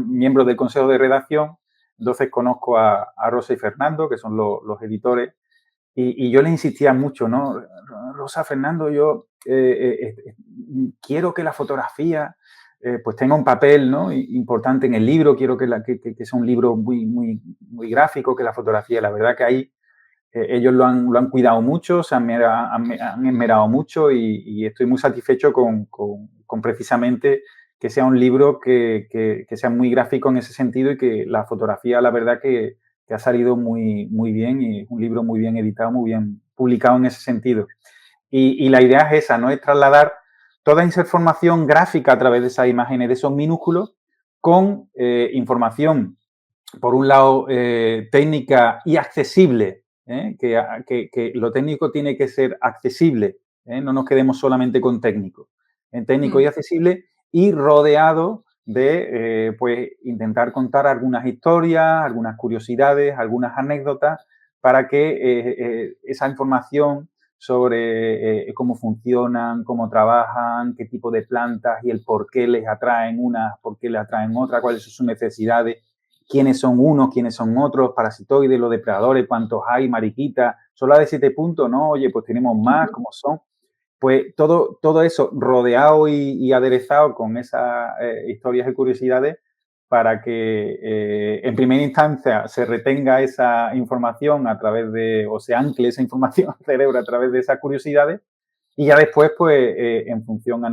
miembro del consejo de redacción. Entonces conozco a Rosa y Fernando, que son los editores, y yo le insistía mucho, ¿no? Rosa, Fernando, yo quiero que la fotografía pues tenga un papel, ¿no? Importante en el libro, quiero que sea un libro muy gráfico, que la fotografía, la verdad que ahí ellos lo han cuidado mucho, han esmerado mucho y estoy muy satisfecho con precisamente que sea un libro que sea muy gráfico en ese sentido y que la fotografía, la verdad que ha salido muy bien y es un libro muy bien editado, muy bien publicado en ese sentido. Y la idea es esa, ¿no? Es trasladar toda esa información gráfica a través de esas imágenes, de esos minúsculos, con información, por un lado, técnica y accesible, que lo técnico tiene que ser accesible, no nos quedemos solamente con técnico, en técnico y Mm. accesible y rodeado de pues intentar contar algunas historias, algunas curiosidades, algunas anécdotas para que esa información sobre cómo funcionan, cómo trabajan, qué tipo de plantas y el por qué les atraen unas, por qué les atraen otras, cuáles son sus necesidades, quiénes son unos, quiénes son otros, parasitoides, los depredadores, cuántos hay, mariquitas, solo de 7 puntos, ¿no? Oye, pues tenemos más, ¿cómo son? Pues todo eso rodeado y aderezado con esas historias y curiosidades para que en primera instancia se retenga esa información a través o se ancle esa información al cerebro a través de esas curiosidades y ya después, pues, en función a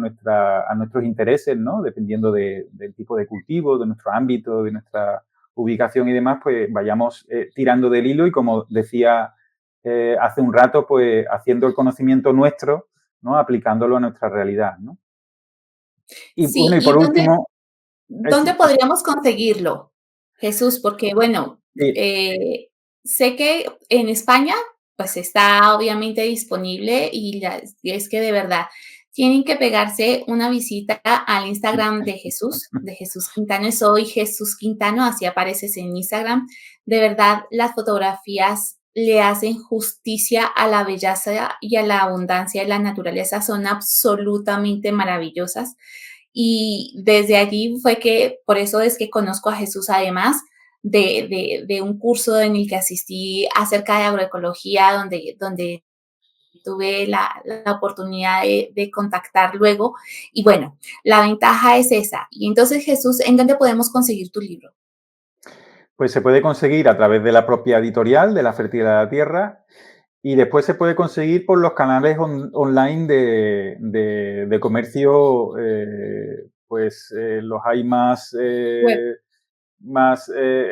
nuestros intereses, ¿no? Dependiendo del tipo de cultivo, de nuestro ámbito, de nuestra ubicación y demás, pues vayamos tirando del hilo y como decía hace un rato, pues haciendo el conocimiento nuestro, ¿no? Aplicándolo a nuestra realidad, ¿no? Y Sí, bueno, y por ¿y dónde, último, dónde podríamos conseguirlo, Jesús? Porque, bueno, sí, eh, sé que en España, pues está obviamente disponible y es que de verdad tienen que pegarse una visita al Instagram de Jesús Quintano. Soy Jesús Quintano, así apareces en Instagram. De verdad, las fotografías le hacen justicia a la belleza y a la abundancia de la naturaleza. Son absolutamente maravillosas. Y desde allí fue que, por eso es que conozco a Jesús, además de un curso en el que asistí acerca de agroecología, donde tuve la oportunidad de contactar luego. Y bueno, la ventaja es esa. Y entonces, Jesús, ¿en dónde podemos conseguir tu libro? Pues se puede conseguir a través de la propia editorial de La Fertilidad de la Tierra y después se puede conseguir por los canales online de comercio, pues los hay más, Web.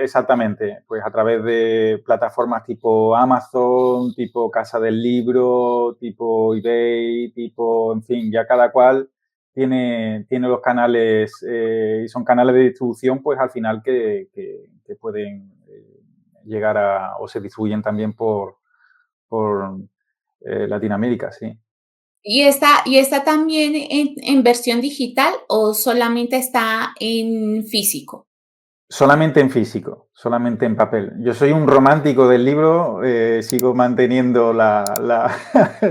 exactamente, pues a través de plataformas tipo Amazon, tipo Casa del Libro, tipo eBay, tipo, en fin, ya cada cual tiene los canales y son canales de distribución, pues al final que pueden llegar o se distribuyen también por Latinoamérica, sí. ¿Y está también en versión digital o solamente está en físico? Solamente en físico, solamente en papel. Yo soy un romántico del libro, sigo manteniendo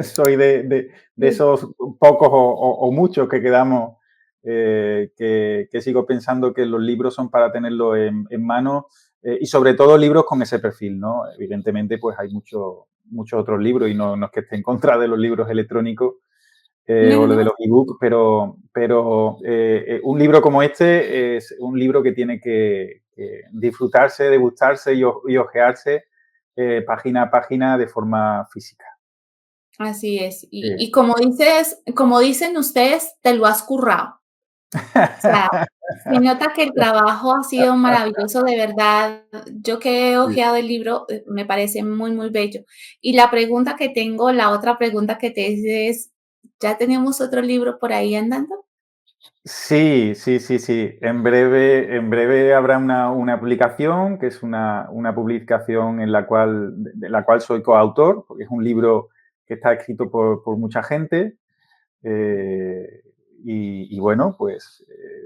soy de Sí. esos pocos o muchos que quedamos, que sigo pensando que los libros son para tenerlo en mano y sobre todo libros con ese perfil, ¿no? Evidentemente, pues hay muchos otros libros y no es que esté en contra de los libros electrónicos, No, o lo de no. los ebooks, pero un libro como este es un libro que tiene que disfrutarse, degustarse y ojearse página a página de forma física. Así es. Sí. Y como dicen ustedes, te lo has currado. O sea, se nota que el trabajo ha sido maravilloso, de verdad. Yo que he Sí. hojeado el libro, me parece muy, muy bello. Y la pregunta que tengo, la otra pregunta que te hice es, ¿ya tenemos otro libro por ahí andando? Sí, sí, sí, sí. En breve habrá una publicación, que es una publicación de la cual soy coautor, porque es un libro que está escrito por mucha gente. Eh, y bueno, pues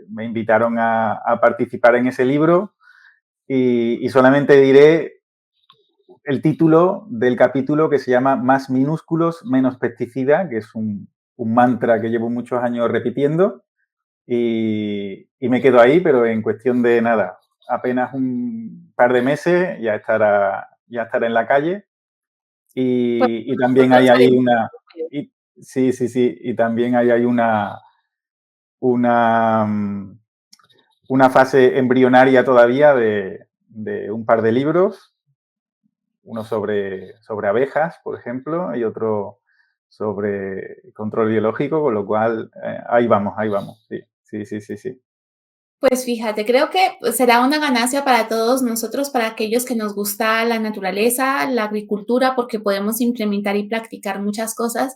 me invitaron a participar en ese libro y solamente diré el título del capítulo que se llama Más minúsculos, menos pesticida, que es un mantra que llevo muchos años repitiendo y me quedo ahí, pero en cuestión de nada, apenas un par de meses ya estará en la calle Pues y también nosotros hay ahí haremos una, y, sí, sí, sí, y también hay ahí una, una fase embrionaria todavía de un par de libros, uno sobre abejas, por ejemplo, y otro sobre control biológico, con lo cual ahí vamos, sí, sí, sí, sí, sí. Pues fíjate, creo que será una ganancia para todos nosotros, para aquellos que nos gusta la naturaleza, la agricultura, porque podemos implementar y practicar muchas cosas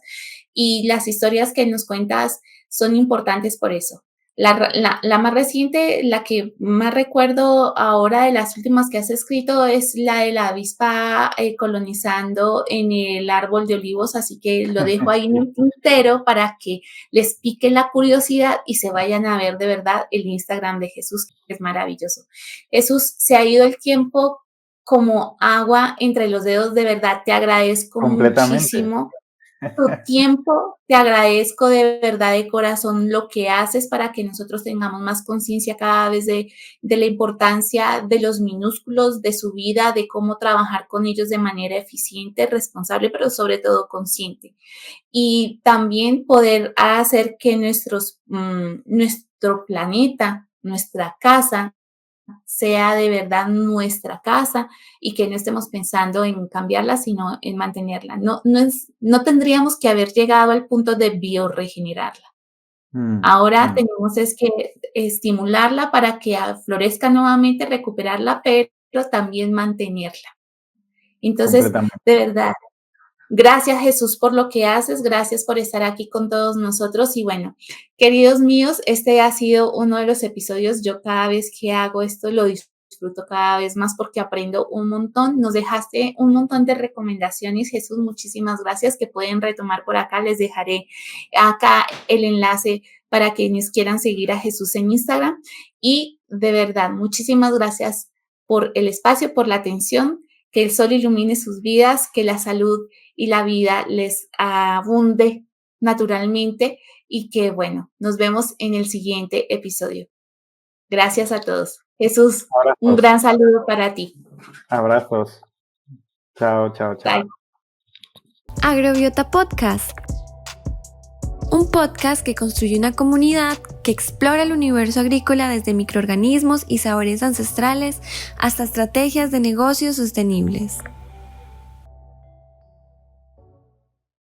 y las historias que nos cuentas son importantes por eso. La más reciente, la que más recuerdo ahora de las últimas que has escrito es la de la avispa colonizando en el árbol de olivos, así que lo dejo ahí en Sí, el tintero para que les pique la curiosidad y se vayan a ver de verdad el Instagram de Jesús, que es maravilloso. Jesús, se ha ido el tiempo como agua entre los dedos, de verdad te agradezco completamente, muchísimo tu tiempo, te agradezco de verdad de corazón lo que haces para que nosotros tengamos más conciencia cada vez de la importancia de los minúsculos, de su vida, de cómo trabajar con ellos de manera eficiente, responsable, pero sobre todo consciente y también poder hacer que nuestro planeta, nuestra casa, sea de verdad nuestra casa y que no estemos pensando en cambiarla, sino en mantenerla. No tendríamos que haber llegado al punto de bioregenerarla. mm, Ahora mm, tenemos es que estimularla para que florezca nuevamente, recuperarla, pero también mantenerla. Entonces, completamente. de verdad, gracias Jesús por lo que haces, gracias por estar aquí con todos nosotros y bueno, queridos míos, este ha sido uno de los episodios, yo cada vez que hago esto lo disfruto cada vez más porque aprendo un montón, nos dejaste un montón de recomendaciones, Jesús, muchísimas gracias que pueden retomar por acá, les dejaré acá el enlace para quienes quieran seguir a Jesús en Instagram y de verdad, muchísimas gracias por el espacio, por la atención que el sol ilumine sus vidas, que la salud y la vida les abunde naturalmente y que, bueno, nos vemos en el siguiente episodio. Gracias a todos. Jesús, un Abrazos. gran saludo para ti. Abrazos. Chao, chao, chao. Bye. Agrobiota Podcast. Un podcast que construye una comunidad que explora el universo agrícola desde microorganismos y sabores ancestrales hasta estrategias de negocios sostenibles.